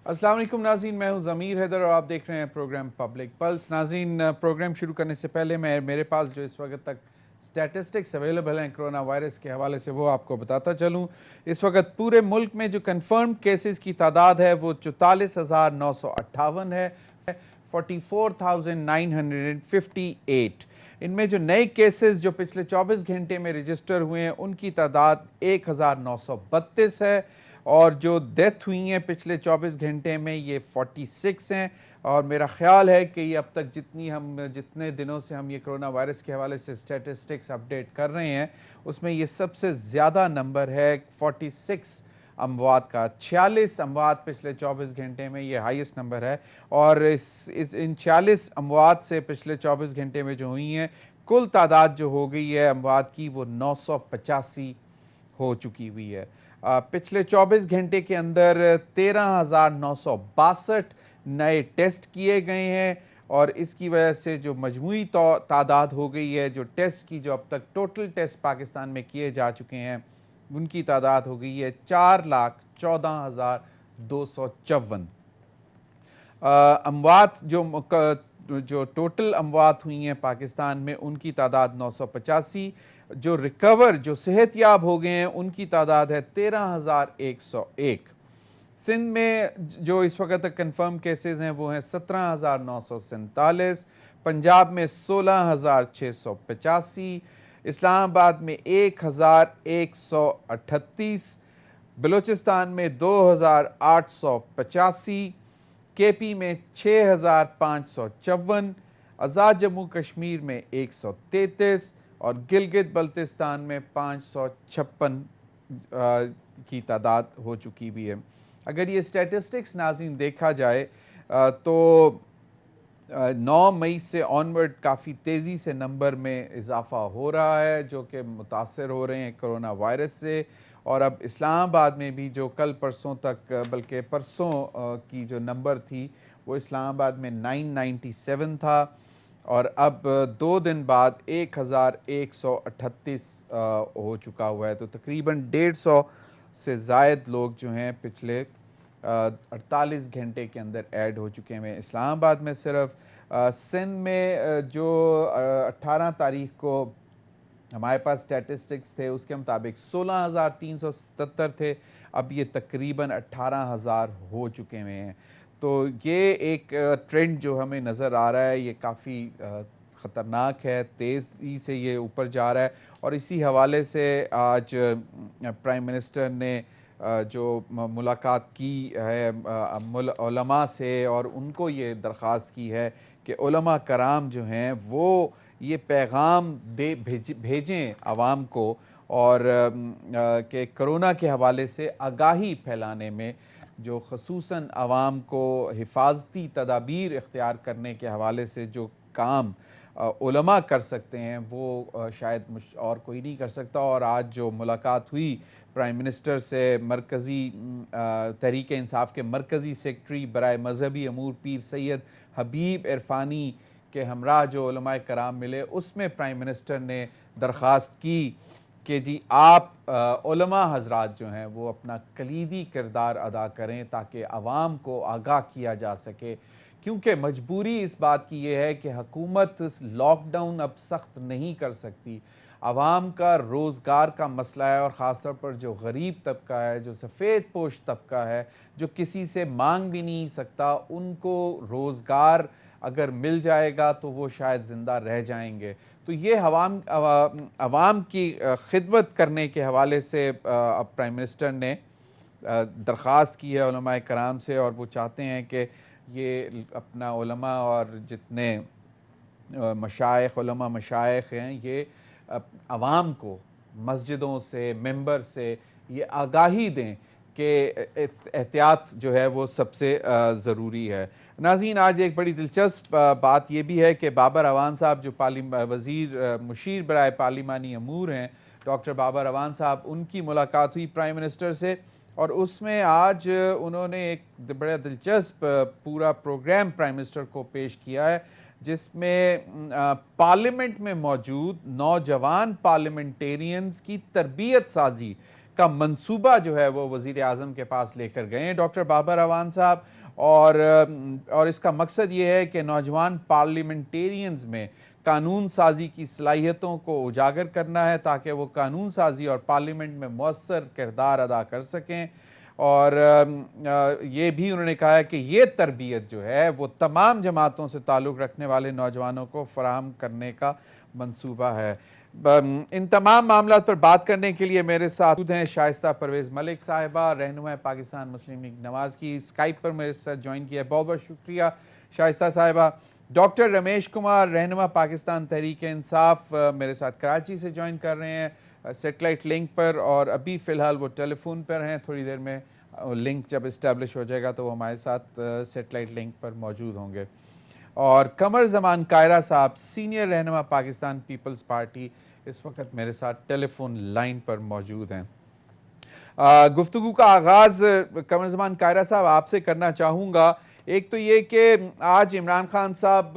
अस्सलाम वालेकुम नाज़रीन, मैं हूं ज़मीर हैदर और आप देख रहे हैं प्रोग्राम पब्लिक पल्स। नाज़रीन, प्रोग्राम शुरू करने से पहले मेरे पास जो इस वक्त तक स्टैटिस्टिक्स अवेलेबल हैं कोरोना वायरस के हवाले से वो आपको बताता चलूं। इस वक्त पूरे मुल्क में जो कन्फर्म केसेस की तादाद है वो 44,958 है, 44,958। इनमें जो नए केसेस जो पिछले 24 घंटे में रजिस्टर हुए हैं उनकी तादाद 1,932 है और जो डेथ हुई हैं पिछले 24 घंटे में ये 46 हैं। और मेरा ख्याल है कि ये अब तक जितने दिनों से हम ये कोरोना वायरस के हवाले से स्टैटिस्टिक्स अपडेट कर रहे हैं उसमें ये सबसे ज़्यादा नंबर है 46 अमवात का। 46 अमवात पिछले 24 घंटे में ये हाईएस्ट नंबर है। और इन 46 अमवात से पिछले 24 घंटे में जो हुई हैं कुल तादाद जो हो गई है अमवात की वो 985 हो चुकी हुई है। पिछले 24 घंटे के अंदर 13,962 नए टेस्ट किए गए हैं और इसकी वजह से जो मजमूई तादाद हो गई है, जो टेस्ट की जो अब तक टोटल टेस्ट पाकिस्तान में किए जा चुके हैं उनकी तादाद हो गई है 4,14,254। अमवात जो टोटल अमवात हुई हैं पाकिस्तान में उनकी तादाद 985। जो रिकवर जो सेहतयाब हो गए हैं उनकी तादाद है 13,101। सिंध में जो इस वक्त तक कन्फर्म केसेस हैं वो हैं 17,947, पंजाब में 16,685, इस्लामाबाद में 1,138, बलूचिस्तान में 2,885, केपी में 6,554, आज़ाद जम्मू कश्मीर में 133 और गिलगित बल्तिस्तान में 556 की तादाद हो चुकी भी है। अगर ये स्टैटिस्टिक्स नाज़रीन देखा जाए तो 9 मई से ऑनवर्ड काफ़ी तेज़ी से नंबर में इजाफ़ा हो रहा है जो कि मुतासर हो रहे हैं कोरोना वायरस से। और अब इस्लामाबाद में भी जो कल परसों तक बल्कि परसों की जो नंबर थी वो इस्लामाबाद में 997 था और अब 2 दिन बाद 1,138 हो चुका हुआ है। तो तकरीबन 150 से ज़ायद लोग जो हैं पिछले 48 घंटे के अंदर ऐड हो चुके हैं इस्लामाबाद में। सिर्फ सिंध में जो 18 तारीख को हमारे पास स्टैटिस्टिक्स थे उसके मुताबिक 16,377 थे, अब ये तकरीबन 18,000 हो चुके हुए हैं। तो ये एक ट्रेंड जो हमें नज़र आ रहा है ये काफ़ी ख़तरनाक है, तेज़ी से ये ऊपर जा रहा है। और इसी हवाले से आज प्राइम मिनिस्टर ने जो मुलाकात की है उलमा से और उनको ये दरख्वास्त की है कि उलमा कराम जो हैं वो ये पैगाम भेजें आवाम को और कि कोरोना के हवाले से आगाही फैलाने में जो ख़ुसूसन आवाम को हिफाजती तदाबीर इख्तियार करने के हवाले से जो काम उलमा कर सकते हैं वो शायद और कोई नहीं कर सकता। और आज जो मुलाकात हुई प्राइम मिनिस्टर से मरकज़ी तहरीक इंसाफ के मरकज़ी सेक्रेटरी बराए मजहबी अमूर पीर सैयद हबीब इरफानी के हमरा जो उलमाए कराम मिले उसमें प्राइम मिनिस्टर ने दरख्वास्त की कि जी आप उलमा हजरात जो हैं वो अपना कलीदी किरदार अदा करें ताकि आवाम को आगाह किया जा सके। क्योंकि मजबूरी इस बात की ये है कि हुकूमत लॉकडाउन अब सख्त नहीं कर सकती, आवाम का रोज़गार का मसला है और ख़ास तौर पर जो गरीब तबका है, जो सफ़ेद पोश तबका है, जो किसी से मांग भी नहीं सकता, उनको रोज़गार अगर मिल जाएगा तो वो शायद ज़िंदा रह जाएंगे। तो ये आवाम की खिदमत करने के हवाले से अब प्राइम मिनिस्टर ने दरख्वास्त की है उलमाए कराम से और वो चाहते हैं कि ये अपना उलमा और जितने मशाइख उलमा मशाइख हैं ये आवाम को मस्जिदों से मेंबर से ये आगाही दें कि एहतियात जो है वो सबसे ज़रूरी है। नाज़रीन, आज एक बड़ी दिलचस्प बात ये भी है कि बाबर अवान साहब जो वज़ीर मुशीर बराए पार्लिमानी अमूर हैं डॉक्टर बाबर अवान साहब, उनकी मुलाकात हुई प्राइम मिनिस्टर से और उसमें आज उन्होंने एक बड़ा दिलचस्प पूरा प्रोग्राम प्राइम मिनिस्टर को पेश किया है जिसमें पार्लियामेंट में मौजूद नौजवान पार्लियामेंटेरियंस की तरबियत साजी का मंसूबा जो है वो वज़ीर आज़म के पास लेकर गए हैं डॉक्टर बाबर अवान साहब। और इसका मकसद ये है कि नौजवान पार्लियामेंटेरियंस में कानून साजी की सलाहियतों को उजागर करना है ताकि वो कानून साजी और पार्लियामेंट में मौसर किरदार अदा कर सकें। और ये भी उन्होंने कहा है कि ये तरबियत जो है वो तमाम जमातों से ताल्लुक़ रखने वाले नौजवानों को फराहम करने का मंसूबा है। इन तमाम मामलों पर बात करने के लिए मेरे साथ हैं शाइस्ता परवेज़ मलिक साहिबा, रहनुमा पाकिस्तान मुस्लिम लीग नवाज़ की स्काइप पर मेरे साथ ज्वाइन किया है। बहुत बहुत शुक्रिया शाइस्ता साहिबा। डॉक्टर रमेश कुमार, रहनुमा पाकिस्तान तहरीक इंसाफ, मेरे साथ कराची से ज्वाइन कर रहे हैं सेटेलाइट लिंक पर, और अभी फ़िलहाल वो टेलीफोन पर हैं। थोड़ी देर में लिंक जब इस्टेब्लिश हो जाएगा तो वो हमारे साथ सेटेलाइट लिंक पर मौजूद होंगे। और कमर ज़मान कायरा साहब, सीनियर रहनुमा पाकिस्तान पीपल्स पार्टी, इस वक्त मेरे साथ टेलीफोन लाइन पर मौजूद हैं। गुफ्तगू का आगाज़ कमर ज़मान कायरा साहब आपसे करना चाहूँगा। एक तो ये कि आज इमरान खान साहब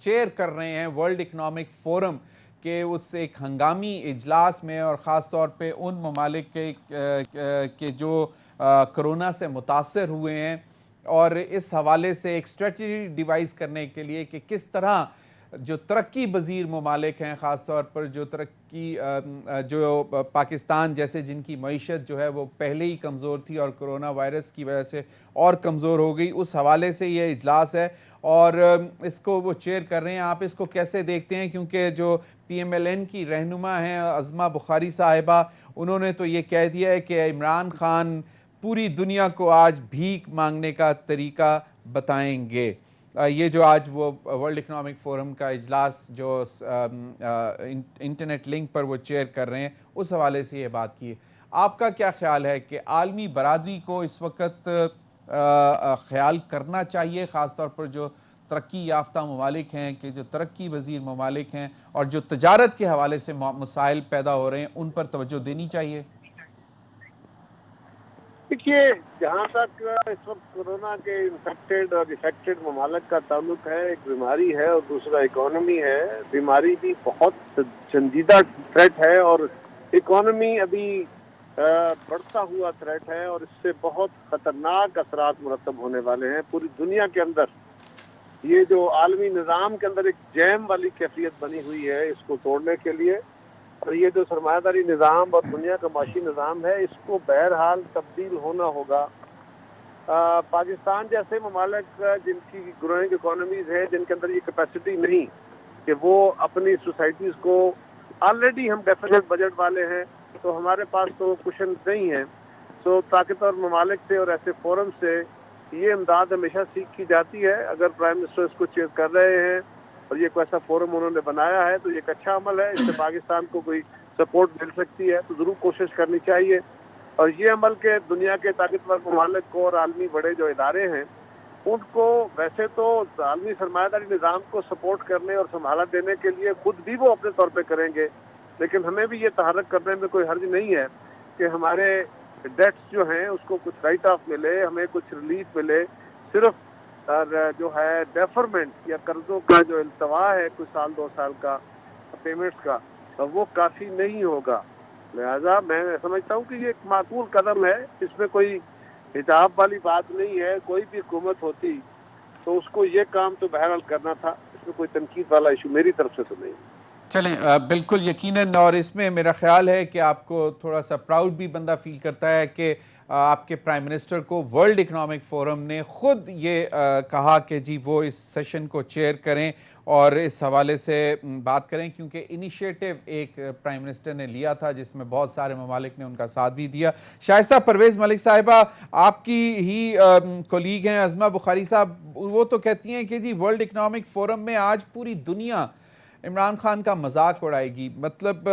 चेयर कर रहे हैं वर्ल्ड इकनॉमिक फ़ोरम के उस एक हंगामी इजलास में, और ख़ास तौर पे उन ममालिक के जो कोरोना से मुतासर हुए हैं, और इस हवाले से एक स्ट्रेटजी डिवाइस करने के लिए कि किस तरह जो तरक्की पज़ीर ममालिक हैं, ख़ास तौर पर जो पाकिस्तान जैसे जिनकी मईशत जो है वो पहले ही कमज़ोर थी और कोरोना वायरस की वजह से और कमज़ोर हो गई, उस हवाले से ये इजलास है और इसको वो चेयर कर रहे हैं। आप इसको कैसे देखते हैं? क्योंकि जो PMLN की रहनुमा हैं अज़मा बुखारी साहिबा, उन्होंने तो ये कह दिया है कि इमरान खान पूरी दुनिया को आज भीख मांगने का तरीका बताएंगे। ये जो आज वो वर्ल्ड इकनॉमिक फ़ोरम का इजलास जो इंटरनेट लिंक पर वो चेयर कर रहे हैं, उस हवाले से ये बात की है। आपका क्या ख्याल है कि आलमी बरादरी को इस वक्त ख्याल करना चाहिए, ख़ास तौर पर जो तरक्की याफ्ता ममालिक हैं, कि जो तरक्की पज़ीर ममालिक हैं और जो तजारत के हवाले से मसाइल पैदा हो रहे हैं, उन पर तवज्जो देनी चाहिए? देखिए, जहाँ तक इस वक्त कोरोना के इन्फेक्टेड और इफेक्टेड ममालिक का ताल्लुक है, एक बीमारी है और दूसरा इकोनॉमी है। बीमारी भी बहुत संजीदा थ्रेट है और इकोनॉमी अभी बढ़ता हुआ थ्रेट है और इससे बहुत ख़तरनाक असरात मुरतब होने वाले हैं पूरी दुनिया के अंदर। ये जो आलमी निज़ाम के अंदर एक जैम वाली कैफियत बनी हुई है, इसको तोड़ने के लिए, और ये जो सरमायादारी निज़ाम और दुनिया का माशी निज़ाम है, इसको बहरहाल तब्दील होना होगा। पाकिस्तान जैसे ममालिक जिनकी ग्रोइंग इकोनॉमीज़ है, जिनके अंदर ये कैपेसिटी नहीं कि वो अपनी सोसाइटीज़ को, ऑलरेडी हम डेफिनेट बजट वाले हैं तो हमारे पास तो कुशन नहीं है। तो ताकतवर ममालिक से और ऐसे फोरम से ये इमदाद हमेशा सीख की जाती है। अगर प्राइम मिनिस्टर इसको चेयर कर रहे हैं और ये कोई ऐसा फोरम उन्होंने बनाया है तो ये एक अच्छा अमल है, इससे पाकिस्तान को कोई सपोर्ट मिल सकती है, तो ज़रूर कोशिश करनी चाहिए। और ये अमल के दुनिया के ताकतवर ममालिक को और आलमी बड़े जो इदारे हैं उनको, वैसे तो आलमी सरमायादारी निज़ाम को सपोर्ट करने और संभाला देने के लिए खुद भी वो अपने तौर पर करेंगे, लेकिन हमें भी ये तहरक करने में कोई हर्ज नहीं है कि हमारे डेट्स जो हैं उसको कुछ राइट ऑफ मिले, हमें कुछ रिलीफ मिले। सिर्फ जो है डेफरमेंट या कर्जों का जो इल्तवा है कुछ साल 2 साल का पेमेंट्स का, तो वो काफ़ी नहीं होगा। लिहाजा मैं समझता हूँ कि ये एक माकूल कदम है, इसमें कोई हिजाब वाली बात नहीं है। कोई भी हुकूमत होती तो उसको ये काम तो बहरहाल करना था, इसमें कोई तनकीद वाला इशू मेरी तरफ से तो नहीं। चलें, बिल्कुल यकीनन, और इसमें मेरा ख्याल है कि आपको थोड़ा सा प्राउड भी बंदा फील करता है कि आपके प्राइम मिनिस्टर को वर्ल्ड इकनॉमिक फ़ोरम ने ख़ुद ये कहा कि जी वो इस सेशन को चेयर करें और इस हवाले से बात करें, क्योंकि इनिशिएटिव एक प्राइम मिनिस्टर ने लिया था जिसमें बहुत सारे ममालिक ने उनका साथ भी दिया। शाइस्ता परवेज़ मलिक साहिबा, आपकी ही कोलीग हैं अज़मा बुखारी साहब, वो तो कहती हैं कि जी वर्ल्ड इकनॉमिक फ़ोरम में आज पूरी दुनिया इमरान खान का मजाक उड़ाएगी। मतलब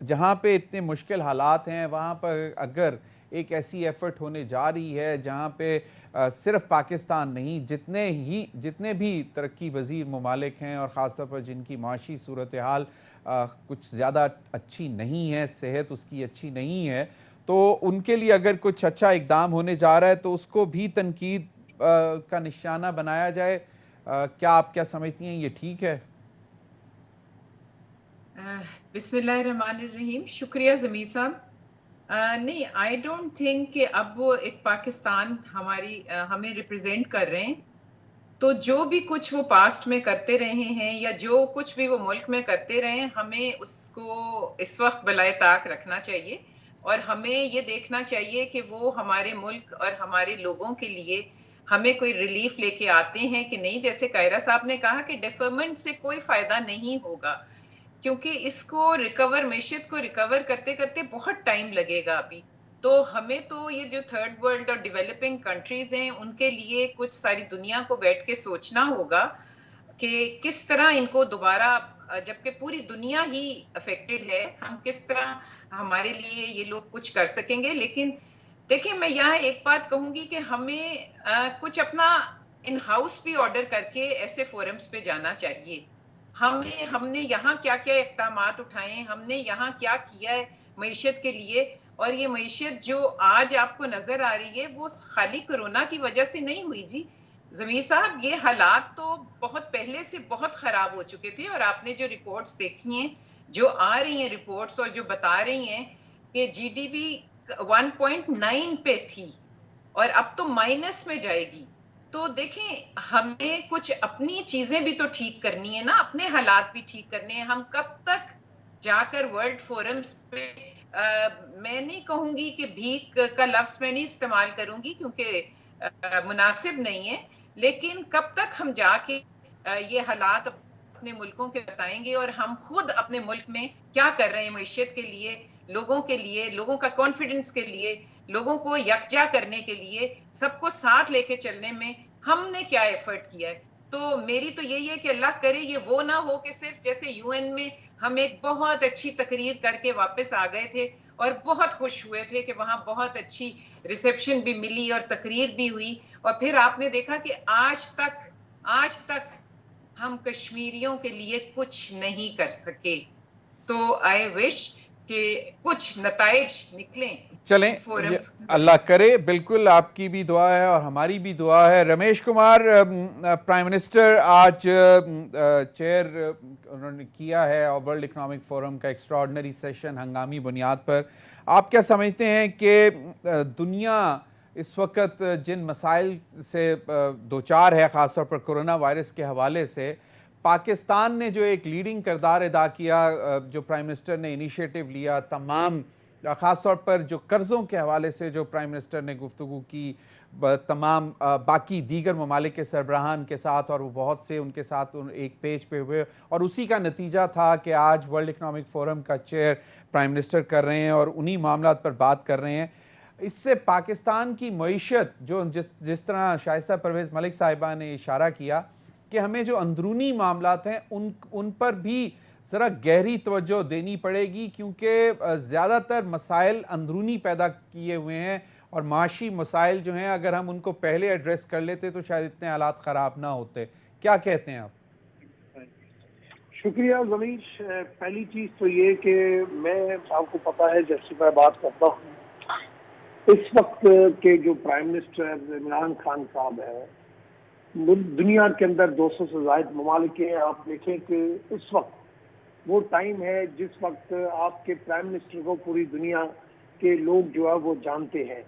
जहाँ पे इतने मुश्किल हालात हैं वहाँ पर अगर एक ऐसी एफ़र्ट होने जा रही है जहाँ पे सिर्फ पाकिस्तान नहीं, जितने भी तरक्की पज़ीर ममालिक हैं और ख़ास तौर पर जिनकी माशी सूरत हाल कुछ ज़्यादा अच्छी नहीं है, सेहत उसकी अच्छी नहीं है, तो उनके लिए अगर कुछ अच्छा इक़दाम होने जा रहा है तो उसको भी तनकीद का निशाना बनाया जाए। क्या आप क्या समझती हैं, ये ठीक है? बिस्मिल्लाहिर्रहमानिर्रहीम। शुक्रिया ज़मीर साहब। नहीं, आई डोंट थिंक कि अब वो एक पाकिस्तान हमें रिप्रेजेंट कर रहे हैं। तो जो भी कुछ वो पास्ट में करते रहे हैं या जो कुछ भी वो मुल्क में करते रहे हैं, हमें उसको इस वक्त बलाए ताक रखना चाहिए और हमें ये देखना चाहिए कि वो हमारे मुल्क और हमारे लोगों के लिए हमें कोई रिलीफ लेके आते हैं कि नहीं। जैसे कायरा साहब ने कहा कि डेफरमेंट से कोई फायदा नहीं होगा, क्योंकि इसको रिकवर मैशियत को रिकवर करते करते बहुत टाइम लगेगा अभी। तो हमें तो ये जो थर्ड वर्ल्ड और डेवलपिंग कंट्रीज हैं उनके लिए कुछ सारी दुनिया को बैठ के सोचना होगा कि किस तरह इनको दोबारा, जबकि पूरी दुनिया ही अफेक्टेड है, हम किस तरह हमारे लिए ये लोग कुछ कर सकेंगे। लेकिन देखिए, मैं यहाँ एक बात कहूंगी कि हमें कुछ अपना इन हाउस भी ऑर्डर करके ऐसे फोरम्स पे जाना चाहिए। हमने यहाँ क्या क्या इक़दामात उठाए, हमने यहाँ क्या किया है मईशत के लिए। और ये मईशत जो आज आपको नजर आ रही है वो खाली कोरोना की वजह से नहीं हुई जी। जमीर साहब, ये हालात तो बहुत पहले से बहुत खराब हो चुके थे और आपने जो रिपोर्ट्स देखी हैं, जो आ रही हैं रिपोर्ट्स और जो बता रही हैं कि जीडीपी 1.9 पे थी और अब तो माइनस में जाएगी। तो देखें, हमें कुछ अपनी चीजें भी तो ठीक करनी है ना, अपने हालात भी ठीक करने हैं। हम कब तक जाकर वर्ल्ड फोरम्स पे मैं नहीं कहूंगी कि भीख का लफ्ज मैं नहीं इस्तेमाल करूंगी क्योंकि मुनासिब नहीं है, लेकिन कब तक हम जाके ये हालात अपने मुल्कों के बताएंगे और हम खुद अपने मुल्क में क्या कर रहे हैं मैशियत के लिए, लोगों का कॉन्फिडेंस के लिए, लोगों को यकजा करने के लिए, सबको साथ लेके चलने में हमने क्या एफर्ट किया है। तो मेरी तो यही है कि अल्लाह करे ये वो ना हो कि सिर्फ जैसे यूएन में हम एक बहुत अच्छी तकरीर करके वापस आ गए थे और बहुत खुश हुए थे कि वहां बहुत अच्छी रिसेप्शन भी मिली और तकरीर भी हुई, और फिर आपने देखा कि आज तक हम कश्मीरियों के लिए कुछ नहीं कर सके। तो आई विश कि कुछ नताइज निकलें इन चलें, ये फोरम्स की वजह अल्लाह से। करे। बिल्कुल आपकी भी दुआ है और हमारी भी दुआ है। रमेश कुमार, प्राइम मिनिस्टर आज चेयर उन्होंने किया है और वर्ल्ड इकोनॉमिक फोरम का एक्स्ट्राऑर्डिनरी सेशन हंगामी बुनियाद पर। आप क्या समझते हैं कि दुनिया इस वक्त जिन मसाइल से दो चार है, ख़ासतौर पर कोरोना वायरस के हवाले से, पाकिस्तान ने जो एक लीडिंग किरदार अदा किया, जो प्राइम मिनिस्टर ने इनिशिएटिव लिया, तमाम ख़ास तौर पर जो कर्ज़ों के हवाले से जो प्राइम मिनिस्टर ने गुफ्तगू की तमाम बाकी दीगर ममालिक के सरबराहान के साथ, और वो बहुत से उनके साथ एक पेज पे हुए, और उसी का नतीजा था कि आज वर्ल्ड इकोनॉमिक फोरम का चेयर प्राइम मिनिस्टर कर रहे हैं और उन्हीं मामलात पर बात कर रहे हैं। इससे पाकिस्तान की मईशत जो जिस तरह शाइस्ता परवेज़ मलिक साहिबा ने इशारा किया कि हमें जो अंदरूनी मामलात हैं उन पर भी ज़रा गहरी तवज्जो देनी पड़ेगी, क्योंकि ज़्यादातर मसाइल अंदरूनी पैदा किए हुए हैं और माशी मसाइल जो हैं अगर हम उनको पहले एड्रेस कर लेते तो शायद इतने हालात ख़राब ना होते। क्या कहते हैं आप? शुक्रिया जमीश। पहली चीज तो ये कि मैं, आपको पता है जैसे मैं बात करता हूँ, इस वक्त के जो प्राइम मिनिस्टर इमरान खान साहब है, दुनिया के अंदर 200 से ज्यादा ममालिक हैं। आप देखें कि इस वक्त वो टाइम है जिस वक्त आपके प्राइम मिनिस्टर को पूरी दुनिया के लोग जो है वो जानते हैं।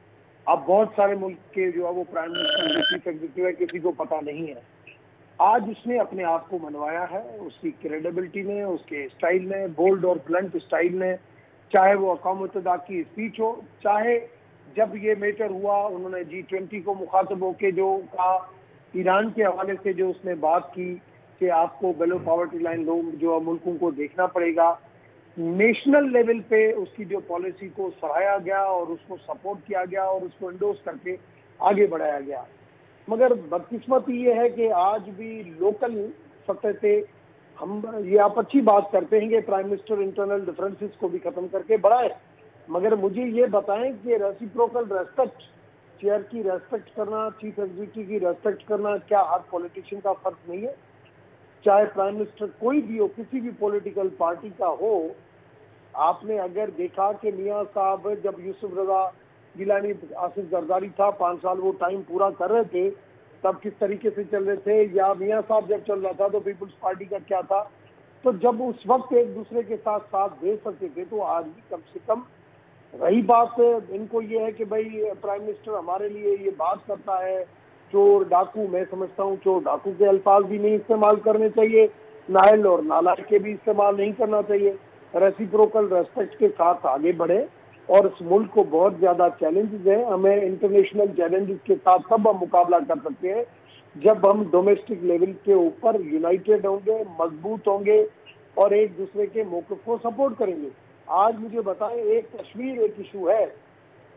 अब बहुत सारे मुल्क के जो है वो प्राइम मिनिस्टर चीफ एग्जीक्यूटिव है, किसी को पता नहीं है। आज उसने अपने आप को मनवाया है, उसकी क्रेडिबिलिटी में, उसके स्टाइल में, बोल्ड और ब्लंट स्टाइल में, चाहे वो अक़वाम मुत्तहिदा की स्पीच हो, चाहे जब ये मैटर हुआ उन्होंने G20 को मुखातब होके जो कहा, ईरान के हवाले से जो उसने बात की कि आपको बिलो पॉवर्टी लाइन लोग जो मुल्कों को देखना पड़ेगा। नेशनल लेवल पे उसकी जो पॉलिसी को सराहा गया और उसको सपोर्ट किया गया और उसको इंडोर्स करके आगे बढ़ाया गया। मगर बदकिस्मती ये है कि आज भी लोकल सतह पे हम ये आप अच्छी बात करते हैं कि प्राइम मिनिस्टर इंटरनल डिफरेंसेस को भी खत्म करके बढ़ाए, मगर मुझे ये बताएं कि रेसिप्रोकल रेस्पेक्ट, चेयर की रेस्पेक्ट करना, चीफ एग्जीक्यूटिव की रेस्पेक्ट करना क्या हर पॉलिटिशियन का फर्ज नहीं है? चाहे प्राइम मिनिस्टर कोई भी हो, किसी भी पॉलिटिकल पार्टी का हो। आपने अगर देखा कि मियां साहब जब यूसुफ रजा गिलानी आसिफ जरदारी था, 5 साल वो टाइम पूरा कर रहे थे, तब किस तरीके से चल रहे थे, या मियां साहब जब चल रहा था तो पीपुल्स पार्टी का क्या था। तो जब उस वक्त एक दूसरे के साथ साथ दे सकते थे तो आज भी कम से कम रही बात इनको ये है कि भाई प्राइम मिनिस्टर हमारे लिए ये बात करता है चोर डाकू, मैं समझता हूँ चोर डाकू के अल्फाज भी नहीं इस्तेमाल करने चाहिए, नायल और नालायक के भी इस्तेमाल नहीं करना चाहिए। रेसिप्रोकल रेस्पेक्ट के साथ आगे बढ़े, और इस मुल्क को बहुत ज्यादा चैलेंजेस हैं, हमें इंटरनेशनल चैलेंजेस के साथ सब हम मुकाबला कर सकते हैं जब हम डोमेस्टिक लेवल के ऊपर यूनाइटेड होंगे, मजबूत होंगे और एक दूसरे के मौक़िफ़ को सपोर्ट करेंगे। आज मुझे बताएं, एक कश्मीर एक इशू है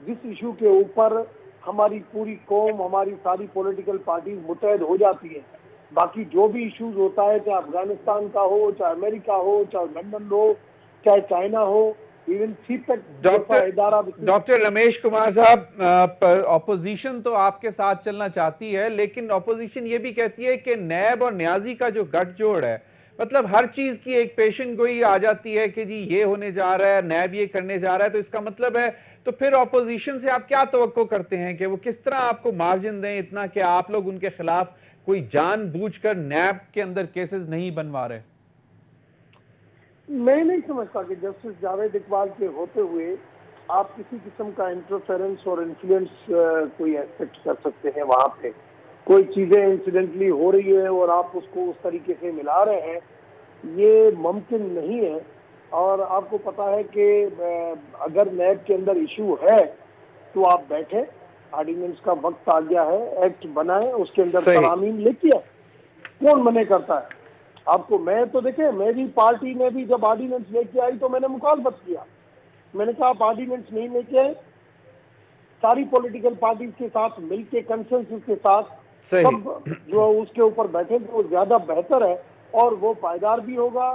जिस इशू के ऊपर हमारी पूरी कौम, हमारी सारी पॉलिटिकल पार्टीज मुतहद हो जाती है। बाकी जो भी इश्यूज होता है, चाहे अफगानिस्तान का हो, चाहे अमेरिका हो, चाहे लंदन हो, चाहे चाइना हो, इवन सीपेक जैसा इदारा। डॉक्टर रमेश कुमार साहब, ऑपोजिशन तो आपके साथ चलना चाहती है, लेकिन ऑपोजिशन ये भी कहती है कि नैब और न्याजी का जो गठजोड़ है, मतलब हर चीज की एक पेशन गोई आ जाती है कि जी ये होने जा रहा है, नैब ये करने जा रहा है, तो इसका मतलब है तो फिर ऑपोजिशन से आप क्या तवक्को करते हैं कि वो किस तरह आपको मार्जिन दें इतना कि आप लोग उनके खिलाफ कोई जानबूझकर नैब के अंदर केसेस नहीं बनवा रहे? मैं नहीं समझता कि जस्टिस जावेद इकबाल के होते हुए आप किसी किस्म का इंटरफेरेंस और इन्फ्लुएंस कोई एक्सपेक्ट कर सकते हैं। वहां पे कोई चीजें इंसिडेंटली हो रही है और आप उसको उस तरीके से मिला रहे हैं, ये मुमकिन नहीं है। और आपको पता है कि अगर नैब के अंदर इशू है तो आप बैठे, ऑर्डिनेंस का वक्त आ गया है, एक्ट बनाए, उसके अंदर तरामीम लिखी है, कौन मने करता है आपको? मैं तो देखे, मेरी पार्टी ने भी जब ऑर्डिनेंस लेके आई तो मैंने मुखालफत किया। मैंने कहा आप ऑर्डिनेंस नहीं लेके आए, सारी पॉलिटिकल पार्टीज के साथ मिलके कंसेंसस के साथ सब जो उसके ऊपर बैठे तो वो ज्यादा बेहतर है और वो पायदार भी होगा,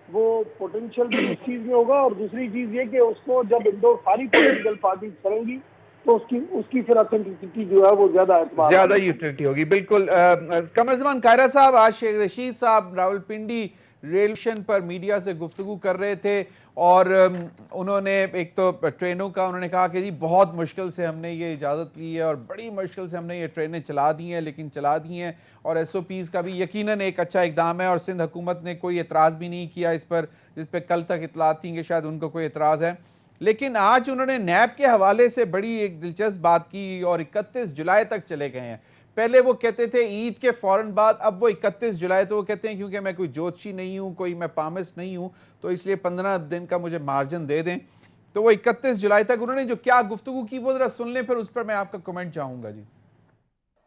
वो पोटेंशियल भी उस चीज में होगा। और दूसरी चीज ये कि उसको जब इंडोर सारी पॉलिटिकल पार्टीज करेंगी तो उसकी फिर ऑथेंटिसिटी जो है वो ज्यादा यूटिलिटी होगी। बिल्कुल। कमर ज़मान कायरा साहब, आज शेख रशीद साहब रावलपिंडी रेलशन पर मीडिया से गुफ्तगू कर रहे थे और उन्होंने एक तो ट्रेनों का उन्होंने कहा कि जी बहुत मुश्किल से हमने ये इजाज़त ली है और बड़ी मुश्किल से हमने ये ट्रेनें चला दी हैं, लेकिन चला दी हैं। और SOPs का भी यकीनन एक अच्छा इकदाम है और सिंध हुकूमत ने कोई एतराज़ भी नहीं किया इस पर, जिस पर कल तक इतलात थी कि शायद उनको कोई एतराज़ है। लेकिन आज उन्होंने नैब के हवाले से बड़ी एक दिलचस्प बात की और 31 जुलाई तक चले गए हैं। पहले वो कहते थे ईद के फौरन बाद, अब वो 31 जुलाई, तो वो कहते हैं क्योंकि मैं कोई ज्योतिषी नहीं हूँ, कोई मैं पामिस्ट नहीं हूँ, तो इसलिए 15 दिन का मुझे मार्जिन दे दें। तो वो 31 जुलाई तक उन्होंने जो क्या गुफ्तगू की वो जरा सुन लें, फिर उस पर मैं आपका कमेंट चाहूंगा। जी,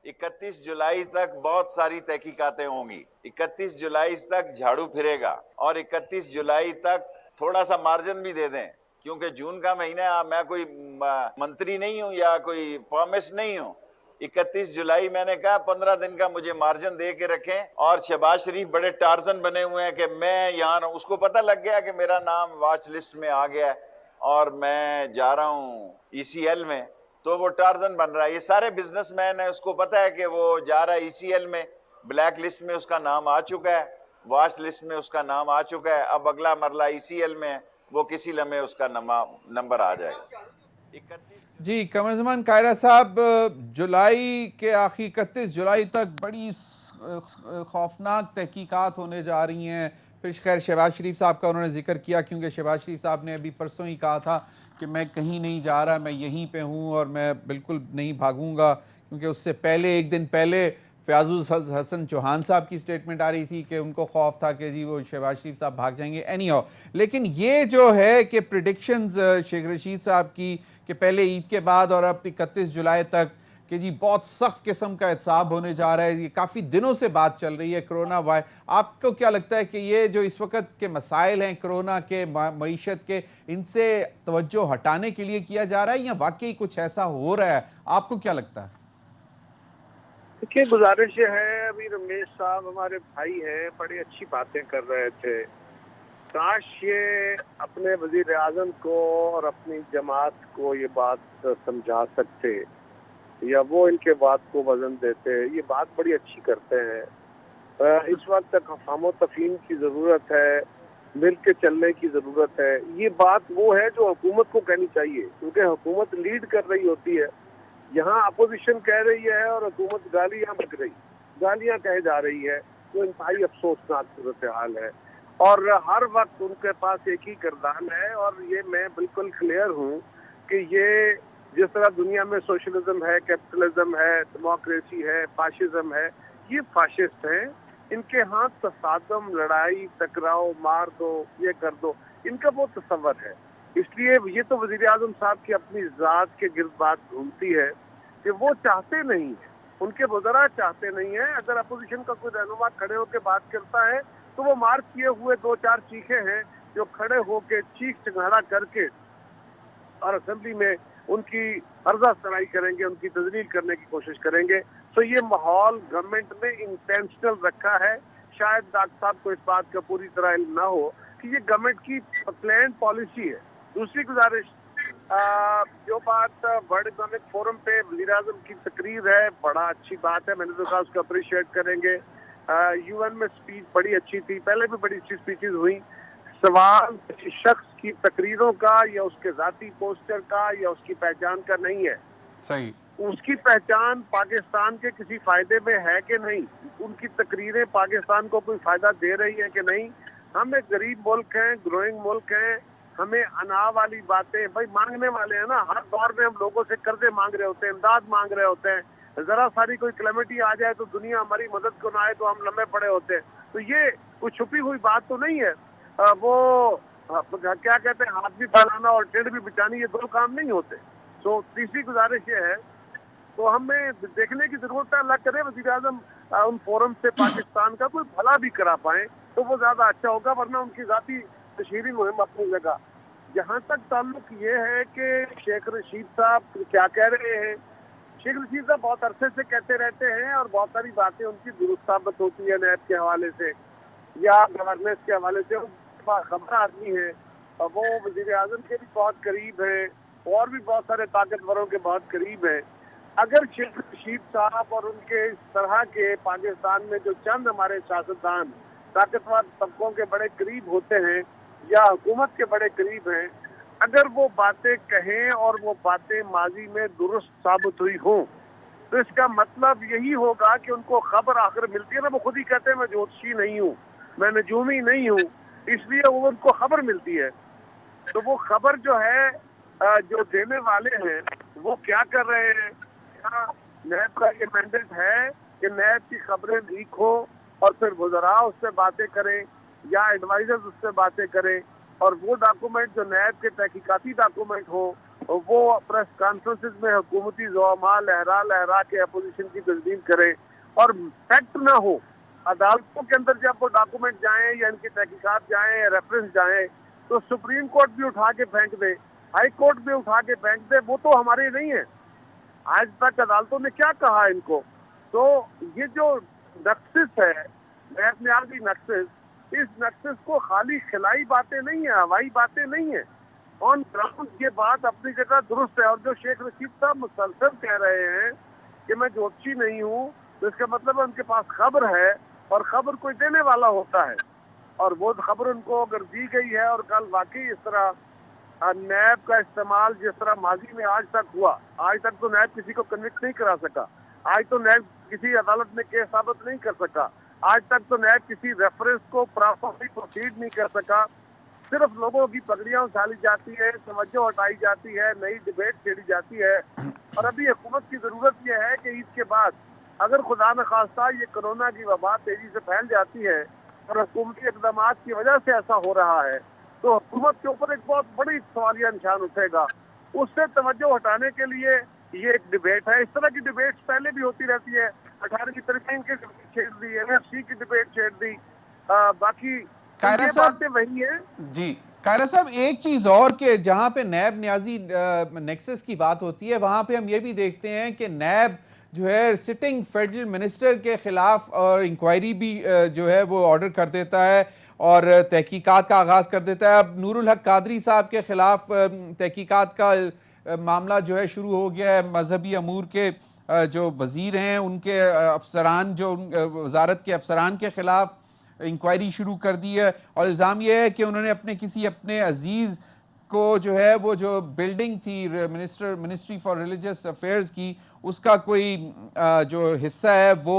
31 जुलाई तक बहुत सारी तहकीकातें होंगी। 31 जुलाई तक झाड़ू फिरेगा और 31 जुलाई तक थोड़ा सा मार्जिन भी दे दें, क्योंकि जून का महीना, मैं कोई मंत्री नहीं हूं या कोई प्रॉमिस नहीं हूं। 31 जुलाई मैंने कहा 15 दिन का मुझे मार्जिन दे के रखें। और शहबाज शरीफ बड़े टार्जन बने हुए हैं कि मैं यहाँ, उसको पता लग गया कि मेरा नाम वॉच लिस्ट में आ गया है और मैं जा रहा हूँ ECL में, तो वो टार्जन बन रहा है। ये सारे बिजनेसमैन है, उसको पता है कि वो जा रहा है ECL में, ब्लैक लिस्ट में उसका नाम आ चुका है, वॉच लिस्ट में उसका नाम आ चुका है, अब अगला मरला ECL में, वो किसी लम्हे उसका नंबर आ जाएगा। जी, कमर ज़मान कायरा साहब, जुलाई के आखिर 31 जुलाई तक बड़ी खौफनाक तहकीकात होने जा रही हैं। फिर खैर शहबाज शरीफ साहब का उन्होंने जिक्र किया, क्योंकि शहबाज शरीफ साहब ने अभी परसों ही कहा था कि मैं कहीं नहीं जा रहा, मैं यहीं पे हूँ और मैं बिल्कुल नहीं भागूंगा, क्योंकि उससे पहले एक दिन पहले फयाजुल हसन चौहान साहब की स्टेटमेंट आ रही थी कि उनको खौफ था कि जी वो शहबाज शरीफ साहब भाग जाएंगे। एनीहाउ, लेकिन ये जो है कि प्रेडिक्शंस शेख रशीद साहब की कि पहले ईद के बाद और अब 31 जुलाई तक कि जी बहुत सख्त किस्म का एहतसाब होने जा रहा है, ये काफ़ी दिनों से बात चल रही है कोरोना वायरस। आपको क्या लगता है कि ये जो इस वक्त के मसाइल हैं कोरोना के, मईशत के, इनसे तवज्जो हटाने के लिए किया जा रहा है या वाकई कुछ ऐसा हो रहा है? आपको क्या लगता है? देखिए, गुजारिश है, अभी रमेश साहब हमारे भाई हैं, बड़ी अच्छी बातें कर रहे थे। काश ये अपने वजीर आजम को और अपनी जमात को ये बात समझा सकते या वो इनके बात को वजन देते। ये बात बड़ी अच्छी करते हैं। इस वक्त तक अफ़ाम तफ़हीम की ज़रूरत है, मिल के चलने की ज़रूरत है। ये बात वो है जो हुकूमत को कहनी चाहिए, क्योंकि हुकूमत लीड कर रही होती है। यहाँ अपोजिशन कह रही है और हुकूमत गालियाँ बक रही, गालियाँ कहे जा रही है, तो इंतहाई अफसोसनाक सूरत हाल है। और हर वक्त उनके पास एक ही किरदार है, और ये मैं बिल्कुल क्लियर हूँ कि ये जिस तरह दुनिया में सोशलिज्म है, कैपिटलिज्म है, डेमोक्रेसी है, फाशिज्म है, ये फाशिस्ट हैं। इनके हाथ तसादम, लड़ाई, टकराव, मार दो, ये कर दो, इनका वो तस्वर है। इसलिए ये तो वजीर आजम साहब की अपनी जात के गिर्द बात घूमती है कि वो चाहते नहीं है, उनके वज़रा चाहते नहीं है। अगर अपोजिशन का कोई रहनुमा खड़े होकर बात करता है तो वो मार किए हुए 2-4 चीखे हैं जो खड़े होकर चीख चिघाड़ा करके और असेंबली में उनकी अर्जा सराई करेंगे, उनकी तजलील करने की कोशिश करेंगे। तो ये माहौल गवर्नमेंट ने इंटेंशनल रखा है। शायद डॉक्टर साहब को इस बात का पूरी तरह इल्म ना हो कि ये गवर्नमेंट की प्लान पॉलिसी है। दूसरी गुजारिश, जो बात वर्ल्ड इकोनॉमिक फोरम पे वज़ीर आज़म की तकरीर है, बड़ा अच्छी बात है, मैंने तो कहा उसको अप्रिशिएट करेंगे। यूएन में स्पीच बड़ी अच्छी थी, पहले भी बड़ी अच्छी स्पीचेस हुई। सवाल किसी शख्स की तकरीरों का या उसके जाती पोस्टर का या उसकी पहचान का नहीं है। सही, उसकी पहचान पाकिस्तान के किसी फायदे में है कि नहीं, उनकी तकरीरें पाकिस्तान को कोई फायदा दे रही है कि नहीं। हम एक गरीब मुल्क हैं, ग्रोइंग मुल्क हैं, हमें अना वाली बातें, भाई मांगने वाले हैं ना, हर दौर में हम लोगों से कर्जे मांग रहे होते हैं, इमदाद मांग रहे होते हैं। जरा सारी कोई क्लेमिटी आ जाए तो दुनिया हमारी मदद को ना आए तो हम लम्बे पड़े होते हैं। तो ये कोई छुपी हुई बात तो नहीं है। वो क्या कहते हैं, हाथ भी फैलाना और टेढ़ भी बिछानी, ये दो काम नहीं होते। तो तीसरी गुजारिश ये है, तो हमें देखने की जरूरत है, अल्लाह करे वज़ीर आज़म उन फोरम से पाकिस्तान का कोई भला भी करा पाए तो वो ज्यादा अच्छा होगा, वरना उनकी जाती तशहीरी मुहिम अपनी जगह। जहाँ तक ताल्लुक ये है कि शेख रशीद साहब क्या कह रहे हैं, शेख रशीद साहब बहुत अरसे से कहते रहते हैं और बहुत सारी बातें उनकी दुरुस्त साबित होती है नैब के हवाले से या गवर्नेंस के हवाले से। खबर आदमी है, वो वज़ीर आज़म के भी बहुत करीब है और भी बहुत सारे ताकतवरों के बहुत करीब है। अगर शेख रशीद साहब और उनके इस तरह के पाकिस्तान में जो चंद हमारे सियासतदान ताकतवर तबकों के बड़े करीब होते हैं या हुकूमत के बड़े करीब हैं, अगर वो बातें कहें और वो बातें माजी में दुरुस्त साबित हुई हों तो इसका मतलब यही होगा कि उनको खबर आखिर मिलती है ना। वो खुद ही कहते हैं मैं ज्योतिषी नहीं हूँ, मैं नजूमी नहीं हूँ, इसलिए वो उनको खबर मिलती है। तो वो खबर जो है जो देने वाले हैं वो क्या कर रहे हैं, क्या नैब का ये मैंडेट है कि नैब की खबरें लीक हो और फिर वज़रा उससे बातें करें या एडवाइजर्स उससे बातें करें और वो डॉक्यूमेंट जो नैब के तहकीकाती डॉक्यूमेंट हो वो प्रेस कॉन्फ्रेंसेस में हुकूमती ज़ुआमा लहरा लहरा के अपोजिशन की तस्दीक करें और फैक्ट ना हो। अदालतों के अंदर जब वो डॉक्यूमेंट जाएं या इनकी तहकीकात जाएं या रेफरेंस जाएं तो सुप्रीम कोर्ट भी उठा के फेंक दे, हाई कोर्ट भी उठा के फेंक दे, वो तो हमारे नहीं है। आज तक अदालतों ने क्या कहा इनको। तो ये जो नक्सिस है, नैब न्याजी नक्सिस, इस नक्सिस को खाली खिलाई बातें नहीं है, हवाई बातें नहीं है, ऑन ग्राउंड ये बात अपनी जगह दुरुस्त है। और जो शेख रशीद साहब मुसलसल कह रहे हैं कि मैं ज्योतिषी नहीं हूँ, तो इसका मतलब है उनके पास खबर है और खबर कोई देने वाला होता है और वो खबर उनको अगर दी गई है और कल वाकई इस तरह नैब का इस्तेमाल जिस तरह माजी में आज तक हुआ, आज तक तो नैब किसी को कन्विक्ट नहीं करा सका, आज तो नैब किसी अदालत में केस साबित नहीं कर सका, आज तक तो नैब किसी रेफरेंस को प्रॉपरली प्रोसीड नहीं कर सका। सिर्फ लोगों की पगड़ियां उछाली जाती है, तवज्जो हटाई जाती है, नई डिबेट छेड़ी जाती है। और अभी हुकूमत की जरूरत यह है कि ईद के बाद अगर खुदा न खास्ता ये कोरोना की वबा तेजी से फैल जाती है और हुकूमती इक़दाम की वजह से ऐसा हो रहा है तो हुकूमत के ऊपर एक बहुत बड़ी सवालिया निशान उठेगा। उससे तवज्जो हटाने के लिए ये एक डिबेट है। इस तरह की डिबेट पहले भी होती रहती है, 18वीं तरमीम की छेड़ दी, एनएफसी की डिबेट छेड़ दी, बाकी कायरा ये साहब बातें वही है। जी कायरा साहब, एक चीज और के जहां पे नैब न्याजी नेक्सस की बात होती है वहां पे हम ये भी देखते हैं कि नैब जो है सिटिंग फेडरल मिनिस्टर के खिलाफ और इंक्वायरी भी जो है वो ऑर्डर कर देता है और तहकीकात का आगाज कर देता है। अब नूरुल हक कादरी साहब के खिलाफ तहकीकात का मामला जो है शुरू हो गया है। मजहबी अमूर के जो वजीर हैं उनके अफसरान, जो वजारत के अफसरान के खिलाफ इंक्वायरी शुरू कर दी है और इल्ज़ाम यह है कि उन्होंने अपने अजीज़ को जो है वो जो बिल्डिंग थी मिनिस्ट्री फॉर रिलीजियस अफेयर्स की, उसका कोई जो हिस्सा है वो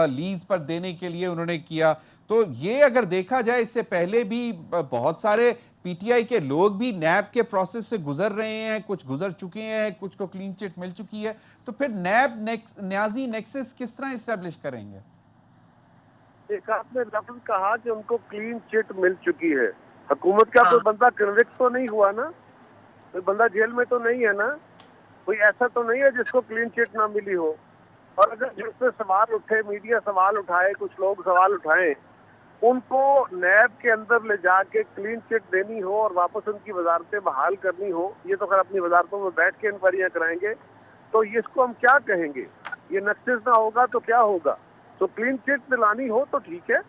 लीज पर देने के लिए उन्होंने किया। तो ये अगर देखा जाए इससे पहले भी बहुत सारे पीटीआई के लोग भी नैब के प्रोसेस से गुजर रहे हैं, कुछ गुजर चुके हैं, कुछ को क्लीन चिट मिल चुकी है, तो फिर नैब न्याजी नेक्सस किस तरह इस्टेब्लिश करेंगे? एक आपने लफ्ज कहा कि उनको क्लीन चिट मिल चुकी है। हुकूमत का कोई बंदा कन्विक्ट तो नहीं हुआ ना, कोई बंदा जेल में तो नहीं है ना, कोई ऐसा तो नहीं है जिसको क्लीन चिट ना मिली हो। और अगर जिससे सवाल उठे, मीडिया सवाल उठाए, कुछ लोग सवाल उठाएं, उनको नैब के अंदर ले जाके क्लीन चिट देनी हो और वापस उनकी वजारतें बहाल करनी हो, ये तो खैर अपनी वजारतों में बैठ के इंक्वायरियां कराएंगे, तो इसको हम क्या कहेंगे? ये नक्सिस ना होगा तो क्या होगा? तो क्लीन चिट दिलानी हो तो ठीक है,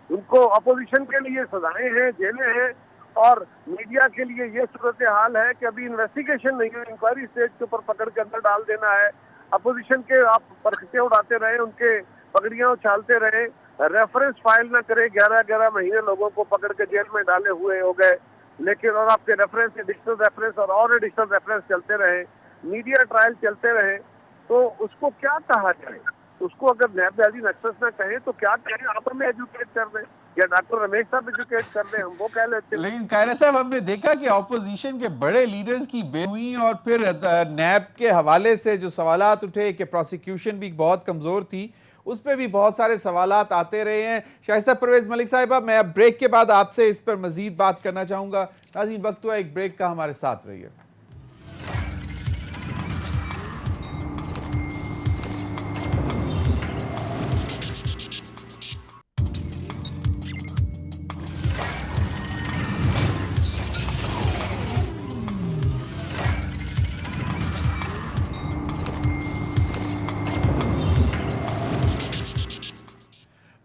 उनको अपोजिशन के लिए सजाएं हैं, जेलें हैं, और मीडिया के लिए ये सूरत हाल है कि अभी इन्वेस्टिगेशन नहीं है, इंक्वायरी स्टेज के ऊपर पकड़ के अंदर डाल देना है। अपोजिशन के आप परखचे उड़ाते रहे, उनके पगड़ियां उछालते रहे, रेफरेंस फाइल ना करे, 11-11 महीने लोगों को पकड़ के जेल में डाले हुए हो गए, लेकिन और आपके रेफरेंस, एडिशनल रेफरेंस और एडिशनल रेफरेंस चलते रहे, मीडिया ट्रायल चलते रहे, तो उसको क्या कहा जाए? उसको अगर नैब न्याजी नेक्सस ना कहें तो क्या कहें? आप हमें एजुकेट कर दें या डॉक्टर रमेश साहब एजुकेट कर दें, हम वो कह लेते हैं। लेकिन कायरा साहब, हमने देखा कि ऑपोजिशन के बड़े लीडर्स की बेल हुई और फिर नैब के हवाले से जो सवालात उठे कि प्रोसिक्यूशन भी बहुत कमजोर थी, उस पर भी बहुत सारे सवालात आते रहे हैं। शाइस्ता परवेज मलिक साहिबा, मैं अब ब्रेक के बाद आपसे इस पर मजीद बात करना चाहूंगा। नाज़रीन, वक्त हुआ एक ब्रेक का, हमारे साथ रहिए।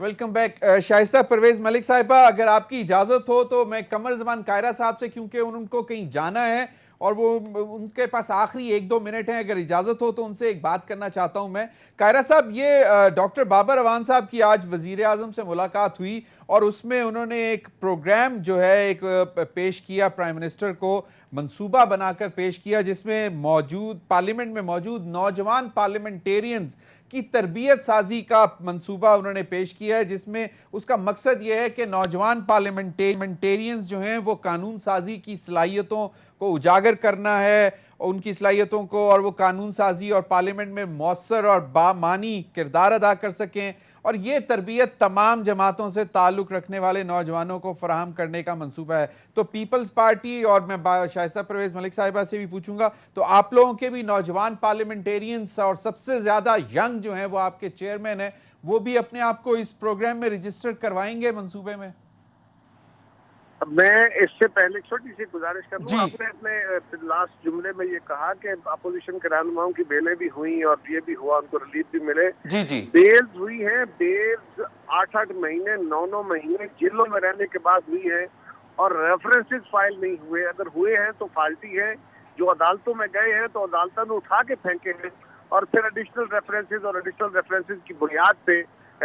Welcome back. शाइस्ता परवेज मलिक साहिबा, अगर आपकी इजाज़त हो तो मैं कमर ज़मान कायरा साहब से, क्योंकि उनको कहीं जाना है और वो उनके पास आखिरी 1-2 मिनट हैं, अगर इजाज़त हो तो उनसे एक बात करना चाहता हूं मैं। कायरा साहब, ये डॉक्टर बाबर अवान साहब की आज वज़ीर आज़म से मुलाकात हुई और उसमें उन्होंने एक प्रोग्राम जो है एक पेश किया, प्राइम मिनिस्टर को मंसूबा बनाकर पेश किया, जिसमें मौजूद पार्लियामेंट में मौजूद नौजवान पार्लियामेंटेरियंस की तरबियत साजी का मंसूबा उन्होंने पेश किया है, जिसमें उसका मकसद यह है कि नौजवान पार्लियामेंटेरियंस जो हैं वो कानून साजी की सलाहियतों को उजागर करना है, उनकी सलाहियतों को, और वो कानून साजी और पार्लियामेंट में मौसर और बामानी किरदार अदा कर सकें, और ये तरबियत तमाम जमातों से ताल्लुक़ रखने वाले नौजवानों को फराहम करने का मंसूबा है। तो पीपल्स पार्टी, और मैं शाइस्ता परवेज मलिक साहिबा से भी पूछूंगा, तो आप लोगों के भी नौजवान पार्लियामेंटेरियंस और सबसे ज़्यादा यंग जो हैं वो आपके चेयरमैन हैं, वो भी अपने आप को इस प्रोग्राम में रजिस्टर करवाएंगे मंसूबे में? मैं इससे पहले छोटी सी गुजारिश कर लूं। आपने अपने लास्ट जुमले में ये कहा कि अपोजिशन के रहनुमाओं की बेलें भी हुई और ये भी हुआ, उनको रिलीफ भी मिले। जी। बेल्स हुई हैं, बेल्स 8-8 महीने 9-9 महीने जेलों में रहने के बाद हुई है, और रेफरेंसेस फाइल नहीं हुए। अगर हुए हैं तो फाल्टी है, जो अदालतों में गए हैं तो अदालतों ने उठा के फेंके हैं, और फिर एडिशनल रेफरेंसेस की बुनियाद पे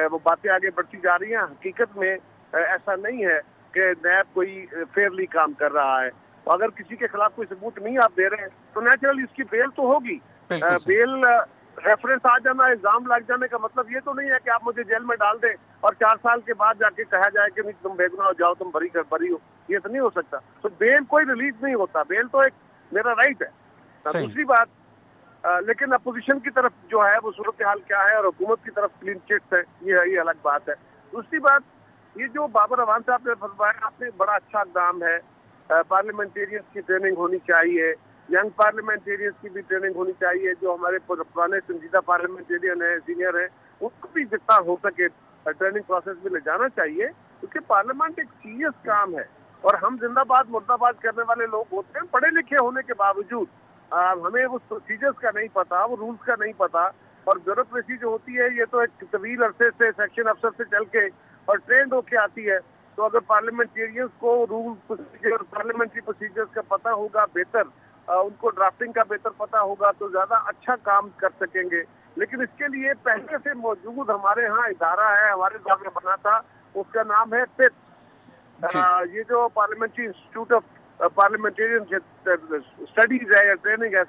वो बातें आगे बढ़ती जा रही हैं। हकीकत में ऐसा नहीं है कि नैब कोई फेयरली काम कर रहा है। तो अगर किसी के खिलाफ कोई सबूत नहीं आप दे रहे हैं तो नेचुरली इसकी बेल तो होगी। बेल रेफरेंस आ जाना, इल्जाम लग जाने का मतलब ये तो नहीं है कि आप मुझे जेल में डाल दें और 4 साल के बाद जाके कहा जाए कि नहीं तुम बेगुनाह हो, जाओ तुम बरी हो। ये तो नहीं हो सकता। तो बेल कोई रिलीज नहीं होता, बेल तो एक मेरा राइट है। दूसरी बात, लेकिन अपोजिशन की तरफ जो है वो सूरत हाल क्या है और हुकूमत की तरफ क्लीन चिट्स है, ये अलग बात है। दूसरी बात, ये जो बाबर अवान साहब ने फरमाया, आपने बड़ा अच्छा इक़दाम है। पार्लियामेंटेरियंस की ट्रेनिंग होनी चाहिए, यंग पार्लियामेंटेरियंस की भी ट्रेनिंग होनी चाहिए। जो हमारे पुराने संजीदा पार्लियामेंटेरियन है, सीनियर है, उनको भी जितना हो सके ट्रेनिंग प्रोसेस में ले जाना चाहिए, क्योंकि पार्लियामेंट एक सीरियस काम है और हम जिंदाबाद मुर्दाबाद करने वाले लोग होते हैं। पढ़े लिखे होने के बावजूद हमें उस प्रोसीजर्स का नहीं पता, वो रूल्स का नहीं पता, और ब्यूरोक्रेसी जो होती है ये तो एक तवील अरसे से सेक्शन अफसर से चल के और ट्रेंड होके आती है। तो अगर पार्लियामेंटेरियंस को रूल प्रोसीजर, पार्लियामेंट्री प्रोसीजर्स का पता होगा बेहतर, उनको ड्राफ्टिंग का बेहतर पता होगा, तो ज्यादा अच्छा काम कर सकेंगे। लेकिन इसके लिए पहले से मौजूद हमारे यहाँ इदारा है, हमारे दौर में बना था, उसका नाम है पिप्स। ये जो parliamentary institute of parliamentarian studies है या ट्रेनिंग है,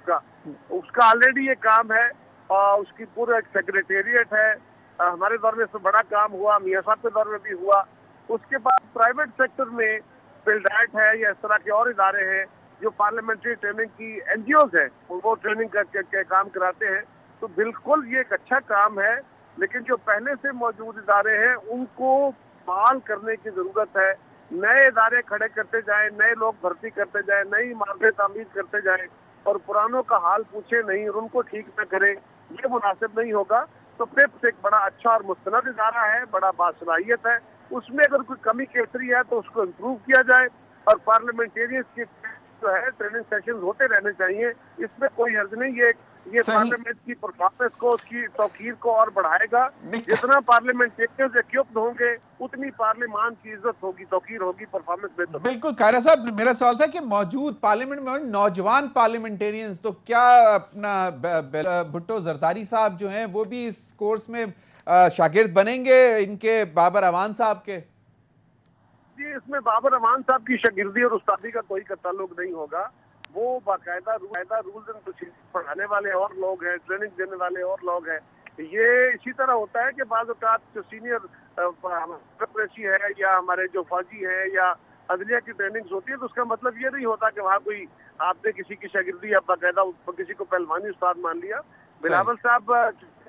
उसका ऑलरेडी ये काम है और उसकी पूरा एक सेक्रेटेरिएट है। हमारे दौर में इसमें बड़ा काम हुआ, मियां साहब के दौर में भी हुआ। उसके बाद प्राइवेट सेक्टर में फिल्डाइट है या इस तरह के और इदारे हैं जो पार्लियामेंट्री ट्रेनिंग की एनजीओज हैं, वो ट्रेनिंग के काम कराते हैं। तो बिल्कुल ये एक अच्छा काम है, लेकिन जो पहले से मौजूद इदारे हैं उनको बहाल करने की जरूरत है। नए इदारे खड़े करते जाएं, नए लोग भर्ती करते जाएं, नई इमारतें तामीर करते जाएं और पुरानों का हाल पूछे नहीं और उनको ठीक न करें, ये मुनासिब नहीं होगा। तो पिप्स एक बड़ा अच्छा और मुस्तनद इदारा है, बड़ा बासलाहियत है। उसमें अगर कोई कमी केसरी है तो उसको इम्प्रूव किया जाए और पार्लियामेंटेरियंस की जो है ट्रेनिंग सेशन होते रहने चाहिए, इसमें कोई हर्ज नहीं। ये पार्लियामेंट की परफॉर्मेंस को, उसकी तौकीर को और बढ़ाएगा। जितना पार्लियामेंटेरियंस इक्विप्ड होंगे उतनी पार्लियामान की इज्जत होगी, तौकीर होगी, परफॉर्मेंस बेहतर। बिल्कुल कायरा साहब, मेरा सवाल था कि मौजूद पार्लियामेंट में नौजवान पार्लियामेंटेरियंस, तो क्या अपना भुट्टो जरदारी साहब जो हैं वो भी इस कोर्स में शागिर्द बनेंगे इनके बाबर अवान साहब के? जी, इसमें बाबर अवान साहब की शागिर्दी और उस्तादी का कोई ताल्लुक नहीं होगा। वो बाकायदा रूल्स एंड प्रोसीजर पढ़ाने वाले और लोग हैं, ट्रेनिंग देने वाले और लोग हैं। ये इसी तरह होता है कि बाज़ औक़ात जो सीनियर प्रेसी है या हमारे जो फौजी है या अदलिया की ट्रेनिंग्स होती है, तो उसका मतलब ये नहीं होता कि वहाँ कोई आपने किसी की शागिर्दी या बाकायदा किसी को पहलवानी उस्ताद मान लिया। बिलावल साहब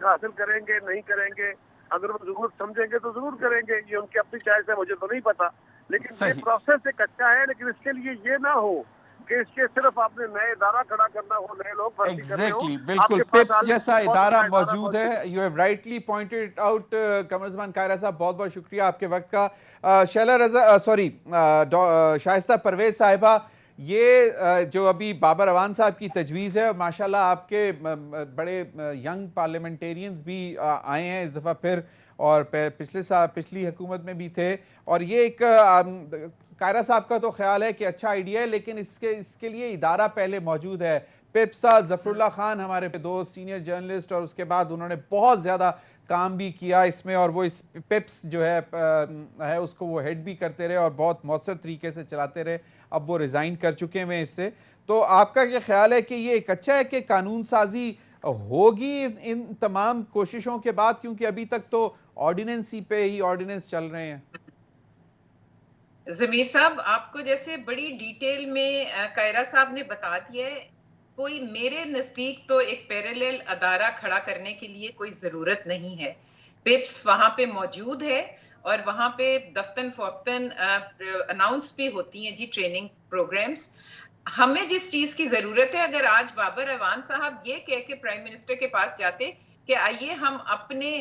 हासिल करेंगे नहीं करेंगे, अगर वो जरूरत समझेंगे तो जरूर करेंगे, ये उनकी अपनी चॉइस है, मुझे तो नहीं पता। लेकिन ये प्रोसेस एक अच्छा है, लेकिन इसके लिए ये ना हो कि इसके सिर्फ आपने नए इदारा खड़ा करना हो, नए लोग भर्ती करने हो। बिल्कुल, पिप्स जैसा इदारा मौजूद है। You have rightly pointed out Qamruzzaman Kaira Sahab, बहुत बहुत शुक्रिया आपके वक्त का। शैला रजा, सॉरी, शाइस्ता परवेज साहिबा, ये जो अभी बाबर अवान साहब की तजवीज़ है, माशाल्लाह आपके बड़े यंग पार्लियामेंटेरियंस भी आए हैं इस दफ़ा फिर, और पिछली हुकूमत में भी थे। और ये एक कायरा साहब का तो ख्याल है कि अच्छा आइडिया है, लेकिन इसके लिए इदारा पहले मौजूद है। पिप्स था, ज़फ़रुल्लाह खान हमारे दो सीनियर जर्नलिस्ट, और उसके बाद उन्होंने बहुत ज़्यादा काम भी किया इसमें, और वो इस पिप्स जो है उसको वो हेड भी करते रहे और बहुत मौसर तरीके से चलाते रहे। अब वो रिज़ाइन कर चुके हैं इससे। तो आपका क्या ख्याल है कि ये एक अच्छा है कि कानून साजी होगी इन तमाम कोशिशों के बाद, क्योंकि अभी तक तो ऑर्डिनेंस ही पे ही ऑर्डिनेंस चल रहे हैं? ज़मीर साहब, आपको जैसे बड़ी डिटेल में कायरा साहब ने बता दिया है, कोई मेरे नज़दीक तो एक पैरेलल अदारा खड़ा करने के लिए कोई ज़रूरत नहीं है। पिप्स वहाँ पे मौजूद है और वहाँ पे दफ्तन फ़ौक्तन अनाउंस भी होती हैं जी ट्रेनिंग प्रोग्राम्स। हमें जिस चीज़ की ज़रूरत है, अगर आज बाबर अवान साहब ये कह के प्राइम मिनिस्टर के पास जाते कि आइए हम अपने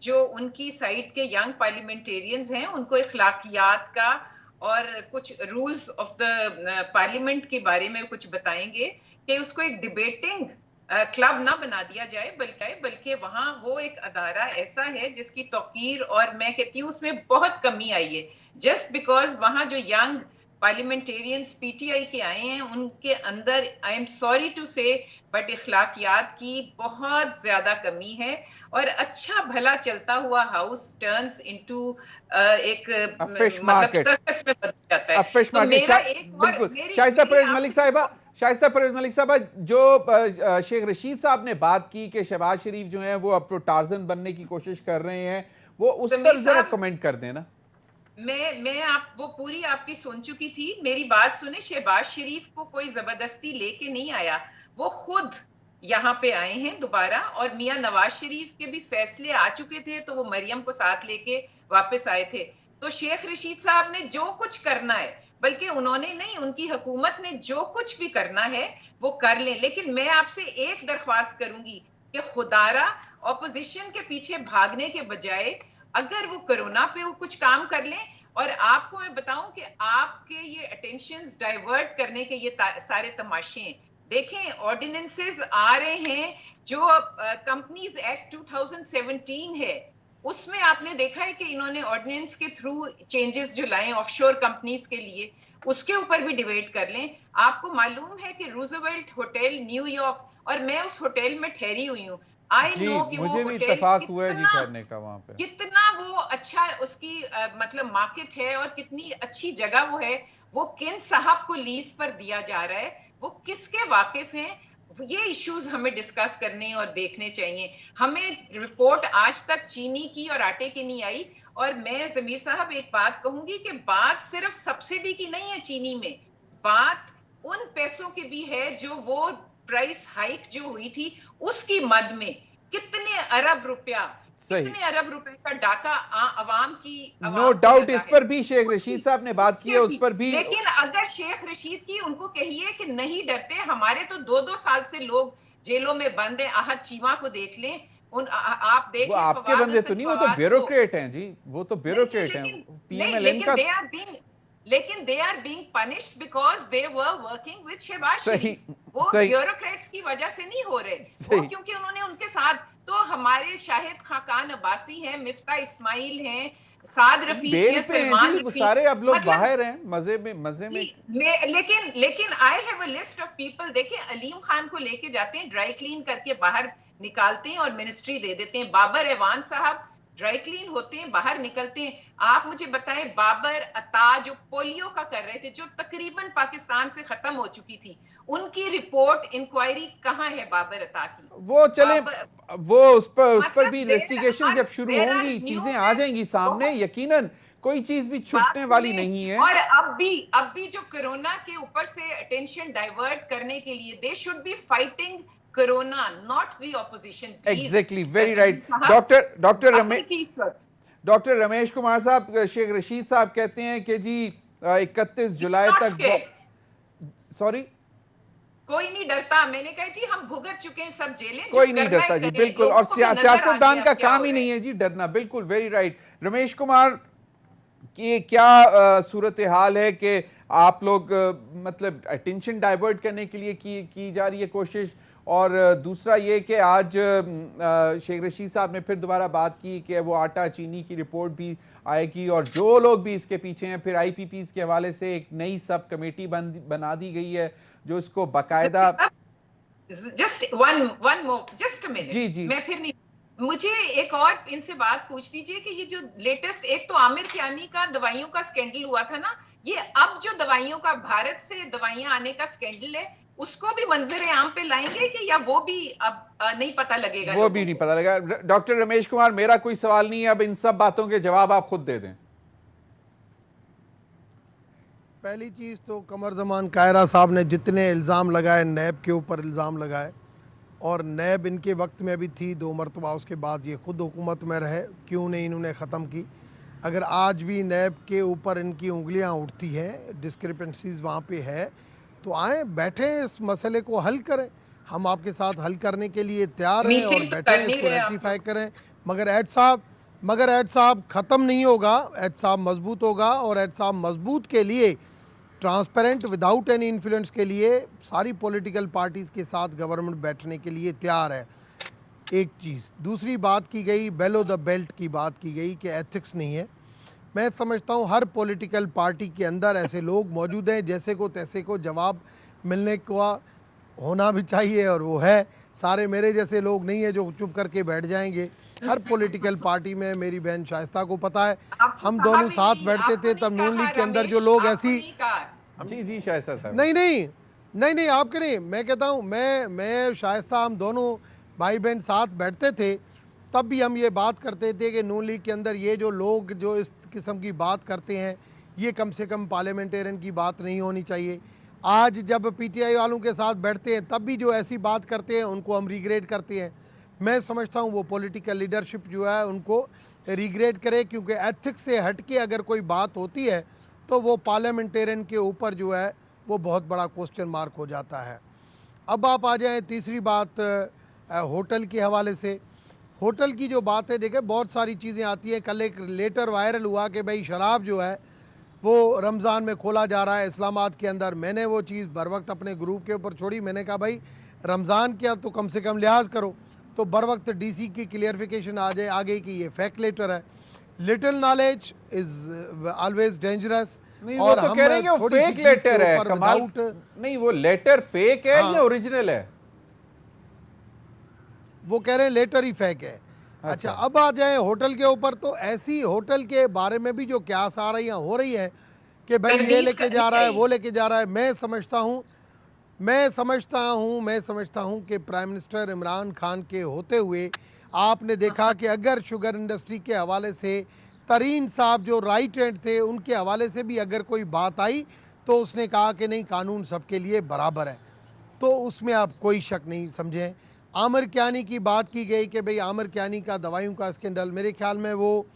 जो उनकी साइड के यंग पार्लियामेंटेरियंस हैं उनको इखलाकियात का और कुछ रूल्स ऑफ द पार्लियामेंट के बारे में कुछ बताएंगे, कि उसको एक डिबेटिंग क्लब ना बना दिया जाए, बल्कि वहाँ वो एक अदारा ऐसा है जिसकी तौकीर, और मैं कहती हूँ उसमें बहुत कमी आई है, जस्ट बिकॉज वहाँ जो यंग पार्लियामेंटेरियंस पीटीआई के आए हैं उनके अंदर, आई एम सॉरी टू से, बट इखलाकियात की बहुत ज्यादा कमी है। और अच्छा भला चलता हुआ हाउस टर्न्स इनटू एक सर्कस में बदल जाता है। तो मेरा एक शाइस्ता परवेज मलिक साहिबा, जो शेख रशीद साहब ने बात की कि शहबाज शरीफ जो है वो अब तो टार्जन बनने की कोशिश कर रहे हैं, वो उस पर जरा कमेंट कर देना। मैं वो पूरी आपकी सुन चुकी थी, मेरी बात सुने। शहबाज शरीफ को कोई जबरदस्ती लेके नहीं आया, वो खुद यहाँ पे आए हैं दोबारा, और मियां नवाज शरीफ के भी फैसले आ चुके थे तो वो मरियम को साथ लेके वापस आए थे। तो शेख रशीद साहब ने जो कुछ करना है, बल्कि उन्होंने नहीं, उनकी हुकूमत ने जो कुछ भी करना है वो कर लें। लेकिन मैं आपसे एक दरख्वास्त करूंगी कि खुदारा ऑपोजिशन के पीछे भागने के बजाय अगर वो कोरोना पे वो कुछ काम कर लें। और आपको मैं बताऊं कि आपके ये अटेंशंस डाइवर्ट करने के ये सारे तमाशे देखें, ऑर्डिनेंसेस आ रहे हैं जो कंपनीज एक्ट 2017 है, उसमें आपने देखा है कि इन्होंने ऑर्डिनेंस के थ्रू चेंजेस जो लाए ऑफशोर कंपनीज के लिए, उसके ऊपर भी डिबेट कर लें। आपको मालूम है कि रूजवेल्ट होटल न्यूयॉर्क, और मैं उस होटल में ठहरी हुई हूँ, आई नो कि मुझे भी इत्तेफाक हुआ है जी ठहरने का वहाँ पे, कितना वो अच्छा उसकी मतलब मार्केट है और कितनी अच्छी जगह वो है। वो किन साहब को लीज पर दिया जा रहा है, वो किसके वाकिफ हैं, ये इश्यूज हमें डिस्कस करने और देखने चाहिए। हमें रिपोर्ट आज तक चीनी की और आटे की नहीं आई, और मैं जमीर साहब एक बात कहूंगी कि बात सिर्फ सब्सिडी की नहीं है चीनी में, बात उन पैसों की भी है जो वो प्राइस हाइक जो हुई थी उसकी मद में कितने अरब रुपया, कितने अरब रुपए का डाका आवाम की नो डाउट इस पर भी शेख रशीद साहब ने बात की है, उस पर भी। लेकिन अगर शेख रशीद की उनको कहिए कि नहीं डरते, हमारे तो 2-2 साल से लोग जेलों में बंद हैं, आहत चीमा को देख लें, आप देख वो आपके बंदे तो नहीं, वो तो ब्यूरोक्रेट हैं जी, वो तो ब्यूरोक्रेट हैं। पीएमएलएन का लेकिन they are being punished because they were working with Shahbaz Sharif. वो ब्यूरोक्रेट्स की वजह से नहीं हो रहे, वो क्योंकि उन्होंने उनके साथ, तो हमारे शाहिद खाकान अब्बासी हैं, मिफ्ता इस्माइल हैं, साद रफीक हैं, सलमान रफीक, सारे अब लोग बाहर हैं मजे में। लेकिन I have a list of people. देखिए अलीम खान को लेके जाते हैं, ड्राई क्लीन करके बाहर निकालते हैं और मिनिस्ट्री दे देते हैं। बाबर एवान साहब ड्राई क्लीन होते हैं, बाहर निकलते हैं। आप मुझे बताएं, बाबर अता जो पोलियो का कर रहे थे, जो तकरीबन पाकिस्तान से खत्म हो चुकी थी, उनकी रिपोर्ट इंक्वायरी कहाँ है बाबर अता की? वो चले वो उस पर भी इन्वेस्टिगेशन जब शुरू होंगी चीजें आ जाएंगी सामने, यकीनन कोई चीज भी छुपने वाली नहीं है। और अब भी जो कोरोना के ऊपर से अटेंशन डाइवर्ट करने के लिए, they should be fighting corona, not the opposition. Exactly, very right. Doctor Ramesh Kumar साहब, शेख रशीद साहब कहते हैं कि जी 31 जुलाई तक, सॉरी कोई नहीं डरता। मैंने कहा जी हम भुगत चुके हैं सब जेलें, कोई नहीं डरता जी, बिल्कुल। और सियासतदान का काम ही नहीं है जी डरना, बिल्कुल, वेरी राइट। रमेश कुमार की क्या सूरत हाल है कि आप लोग मतलब अटेंशन डाइवर्ट करने के लिए की जा रही है कोशिश, और दूसरा ये कि आज शेख रशीद साहब ने फिर दोबारा बात की कि वो आटा चीनी की रिपोर्ट भी आएगी, और जो लोग भी इसके पीछे हैं, फिर आईपीपीज के हवाले से एक नई सब कमेटी बना दी गई है जो इसको बाकायदा। जस्ट अ मिनट जी, मैं फिर नहीं, मुझे एक और इनसे बात पूछ दीजिए कि ये जो लेटेस्ट, एक तो आमिर कियानी का दवाइयों का स्कैंडल हुआ था ना, ये अब जो दवाइयों का भारत से दवाइयां आने का स्कैंडल है, उसको भी मंजर आम पे लाएंगे कि या वो भी अब नहीं पता लगेगा? वो भी नहीं पता लगेगा। डॉक्टर रमेश कुमार, मेरा कोई सवाल नहीं है, अब इन सब बातों के जवाब आप खुद दे दें। पहली चीज़ तो कमर जमान कायरा साहब ने जितने इल्ज़ाम लगाए, नैब के ऊपर इल्ज़ाम लगाए, और नैब इनके वक्त में भी थी 2 मरतबा, उसके बाद ये ख़ुद हुकूमत में रहे, क्यों नहीं इन्होंने ख़त्म की? अगर आज भी नैब के ऊपर इनकी उंगलियां उठती हैं, डिस्क्रिपेंसीज वहाँ पे है, तो आए बैठे इस मसले को हल करें। हम आपके साथ हल करने के लिए तैयार हैं, और बैठे इसको रेक्टिफाई करें। मगर ऐड साहब ख़त्म नहीं होगा, ऐड साहब मजबूत होगा, और ऐड साहब मजबूत के लिए, ट्रांसपेरेंट विदाउट एनी इन्फ्लुएंस के लिए, सारी पॉलिटिकल पार्टीज़ के साथ गवर्नमेंट बैठने के लिए तैयार है। एक चीज़, दूसरी बात की गई बेलो द बेल्ट की बात की गई कि एथिक्स नहीं है। मैं समझता हूँ हर पॉलिटिकल पार्टी के अंदर ऐसे लोग मौजूद हैं, जैसे को तैसे को जवाब मिलने का होना भी चाहिए, और वो है। सारे मेरे जैसे लोग नहीं है जो चुप करके बैठ जाएंगे। हर पॉलिटिकल पार्टी में, मेरी बहन शाइस्ता को पता है, हम दोनों साथ बैठते थे, तब नून लीग के अंदर जो लोग ऐसी जी शाइस्ता साहब, नहीं आपके नहीं, मैं कहता हूँ, मैं शाइस्ता, हम दोनों भाई बहन साथ बैठते थे, तब भी हम ये बात करते थे कि नून लीग के अंदर ये जो लोग जो इस किस्म की बात करते हैं, ये कम से कम पार्लियामेंटेरियन की बात नहीं होनी चाहिए। आज जब पीटीआई वालों के साथ बैठते हैं, तब भी जो ऐसी बात करते हैं उनको हम रिग्रेट करते हैं। मैं समझता हूँ वो पॉलिटिकल लीडरशिप जो है उनको रिग्रेट करे, क्योंकि एथिक्स से हट के अगर कोई बात होती है तो वो पार्लियामेंटेरियन के ऊपर जो है वो बहुत बड़ा क्वेश्चन मार्क हो जाता है। अब आप आ जाएँ तीसरी बात, होटल के हवाले से। होटल की जो बात है, देखें बहुत सारी चीज़ें आती हैं। कल एक लेटर वायरल हुआ कि भाई शराब जो है वो रमज़ान में खोला जा रहा है इस्लामाबाद के अंदर। मैंने वो चीज़ बर वक्त अपने ग्रुप के ऊपर छोड़ी। मैंने कहा भाई रमज़ान क्या, तो कम से कम लिहाज करो। तो बर वक्त डीसी की क्लियरिफिकेशन आ गई कि ये फेक लेटर है। Little knowledge is always dangerous. और तो कह रहे हैं कि वो फेक लेटर है। कमाल नहीं, वो लेटर फेक है या ओरिजिनल है? वो कह रहे हैं लेटर ही फेक है। अच्छा, अब आ जाए होटल के ऊपर। तो ऐसी होटल के बारे में भी जो क्यास आ रही हो रही है कि भाई ये लेके जा रहा है, वो लेके जा रहा है। मैं समझता हूँ कि प्राइम मिनिस्टर इमरान खान के होते हुए आपने देखा कि अगर शुगर इंडस्ट्री के हवाले से तरीन साहब जो राइट हैंड थे, उनके हवाले से भी अगर कोई बात आई तो उसने कहा कि नहीं, कानून सबके लिए बराबर है, तो उसमें आप कोई शक नहीं समझें। आमिर कियानी की बात की गई कि भाई आमिर कियानी का दवाइयों का स्कैंडल, मेरे ख्याल में वो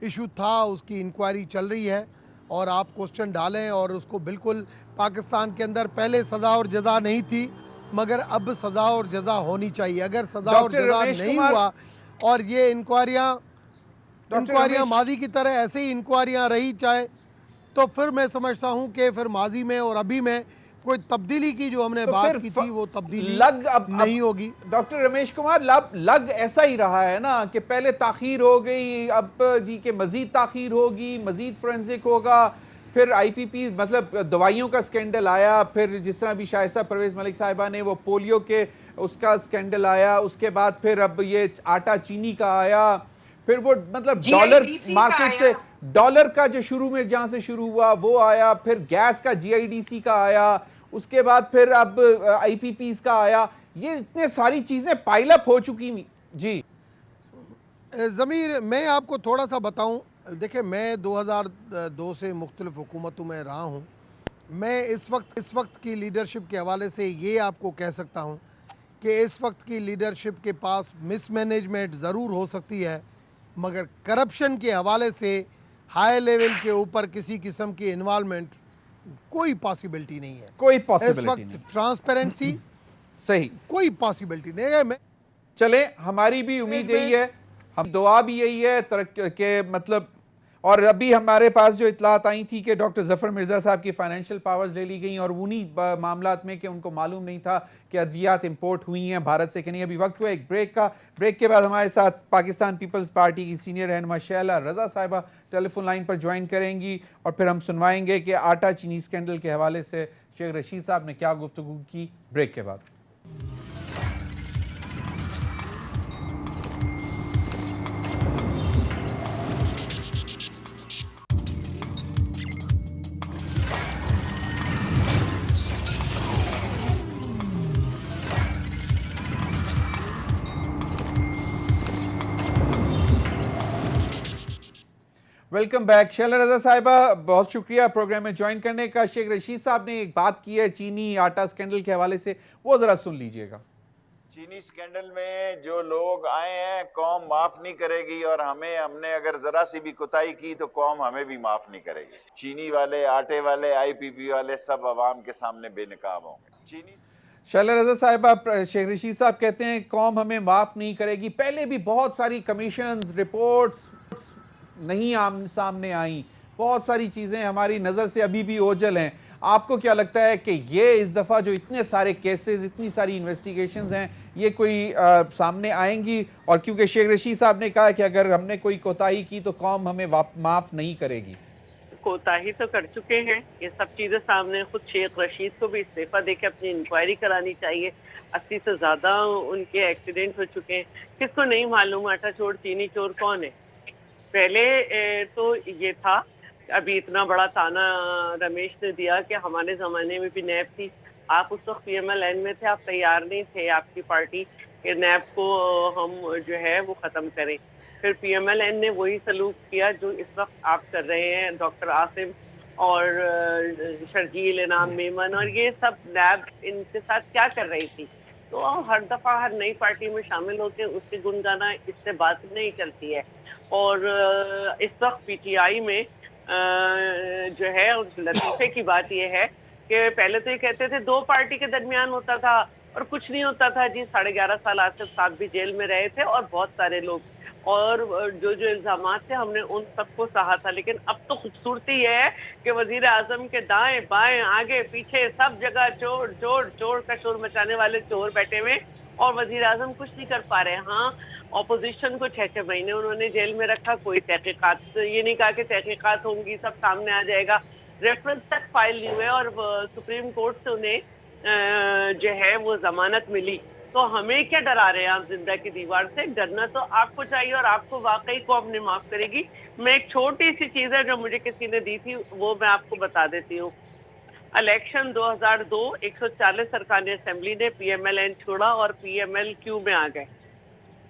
इशू था, उसकी इंक्वायरी चल रही है और आप क्वेश्चन डालें और उसको बिल्कुल, पाकिस्तान के अंदर पहले सज़ा और जज़ा नहीं थी मगर अब सज़ा और जज़ा होनी चाहिए। अगर सज़ा और जज़ा नहीं हुआ और ये इंक्वायरियाँ माजी की तरह ऐसे ही इंक्वायरियाँ रही चाहे, तो फिर मैं समझता हूँ कि फिर माजी में और अभी में कोई तब्दीली की जो हमने बात की थी वो तब्दीली नहीं होगी। डॉक्टर रमेश कुमार, लग ऐसा ही रहा है ना कि पहले ताखीर हो गई, अब जी के मजीद ताखीर होगी, मजीद फोरेंसिक होगा, फिर आईपीपी मतलब दवाइयों का स्कैंडल आया, फिर जिस तरह भी शाइस्ता परवेज मलिक साहिबा ने वो पोलियो के उसका स्कैंडल आया, उसके बाद फिर अब ये आटा चीनी का आया, फिर वो मतलब डॉलर मार्केट से डॉलर का जो शुरू में जहां से शुरू हुआ वो आया, फिर गैस का जीआईडीसी का आया, उसके बाद फिर अब आईपीपीस का आया। ये इतने सारी चीजें पाइल अप हो चुकी। जी ज़मीर, मैं आपको थोड़ा सा बताऊं, देखिए मैं 2002 से मुख्तलिफ हुकूमतों में रहा हूं। मैं इस वक्त की लीडरशिप के हवाले से ये आपको कह सकता हूं कि इस वक्त की लीडरशिप के पास मिसमैनेजमेंट ज़रूर हो सकती है मगर करप्शन के हवाले से हाई लेवल के ऊपर किसी किस्म की इन्वॉल्वमेंट कोई पॉसिबिलिटी नहीं है। कोई पॉसिबिलिटी इस वक्त ट्रांसपेरेंसी सही कोई पॉसिबिलिटी नहीं है। मैं चले, हमारी भी उम्मीद यही है, हम दुआ भी यही है के मतलब। और अभी हमारे पास जो इतलात आई थी कि डॉक्टर जफर मिर्जा साहब की फाइनेंशियल पावर्स ले ली गई और उन्हीं मामलात में कि उनको मालूम नहीं था कि अद्वियात इंपोर्ट हुई हैं भारत से कि नहीं। अभी वक्त हुआ एक ब्रेक का। ब्रेक के बाद हमारे साथ पाकिस्तान पीपल्स पार्टी की सीनियर रहनुमा शैला रजा साहिबा टेलीफोन लाइन पर ज्वाइन करेंगी और फिर हम सुनवाएंगे कि आटा चीनी स्कैंडल के हवाले से शेख रशीद साहब ने क्या गुफ्तगू की। ब्रेक के बाद वेलकम बैक। शैला रजा साहिबा, बहुत शुक्रिया प्रोग्राम में ज्वाइन करने का। शेख रशीद साहब ने एक बात की है चीनी आटा स्कैंडल के हवाले से, वो जरा सुन लीजिएगा। चीनी स्कैंडल में जो लोग आए हैं कौम माफ नहीं करेगी और हमने अगर जरा सी भी कुताही की तो कौम हमें भी माफ नहीं करेगी। चीनी वाले, आटे वाले, आईपीपी वाले सब अवाम के सामने बेनकाब होंगे। चीनी शैला रजा साहिबा, शेख रशीद साहब कहते हैं कौम हमें माफ नहीं करेगी। पहले भी बहुत सारी कमीशंस, रिपोर्ट्स नहीं सामने आई, बहुत सारी चीजें हमारी नजर से अभी भी ओझल हैं। आपको क्या लगता है कि ये इस दफा जो इतने सारे केसेस, इतनी सारी इन्वेस्टिगेशंस हैं, ये कोई सामने आएंगी? और क्योंकि शेख रशीद साहब ने कहा कि अगर हमने कोई कोताही की तो कौम हमें माफ नहीं करेगी। कोताही तो कर चुके हैं, ये सब चीजें सामने। खुद शेख रशीद को भी इस्तीफा देके अपनी इंक्वायरी करानी चाहिए। 80 से ज्यादा उनके एक्सीडेंट हो चुके हैं। किसको नहीं मालूम आटा चोर चीनी चोर कौन है? पहले तो ये था, अभी इतना बड़ा ताना रमेश ने दिया कि हमारे जमाने में भी नैब थी। आप उस वक्त PMLN में थे, आप तैयार नहीं थे, आपकी पार्टी के नैब को हम जो है वो खत्म करें। फिर PMLN ने वही सलूक किया जो इस वक्त आप कर रहे हैं, डॉक्टर आसिम और शर्जील, इनाम मेमन और ये सब नैब इनके साथ क्या कर रही थी। तो हर दफा हर नई पार्टी में शामिल होकर उससे गुनगाना, इससे बात नहीं चलती है। और इस वक्त PTI में जो है उस लतीफे की बात यह है कि पहले तो ये कहते थे 2 पार्टी के दरमियान होता था और कुछ नहीं होता था जी। 11.5 साल आसिफ साहब भी जेल में रहे थे और बहुत सारे लोग, और जो इल्जामात थे हमने उन सबको सहा था। लेकिन अब तो खूबसूरती यह है कि वजीर आजम के दाएं बाएं आगे पीछे सब जगह चोर चोर चोर का शोर मचाने वाले चोर बैठे हुए और वजीर आजम कुछ नहीं कर पा रहे। हाँ, ऑपोजिशन को 6-6 महीने उन्होंने जेल में रखा, कोई तहकीकात, ये नहीं कहा कि तहकीकात होंगी, सब सामने आ जाएगा। रेफरेंस तक फाइल नहीं हुए और सुप्रीम कोर्ट से उन्हें जो है वो जमानत मिली। तो हमें क्या डरा रहे हैं आप जिंदा की दीवार से? डरना तो आपको चाहिए और आपको वाकई को अपने माफ करेगी। मैं एक छोटी सी चीज है जो मुझे किसी ने दी थी वो मैं आपको बता देती हूँ। इलेक्शन 2002 140 अरकान असेंबली ने PMLN छोड़ा और PMLQ में आ गए।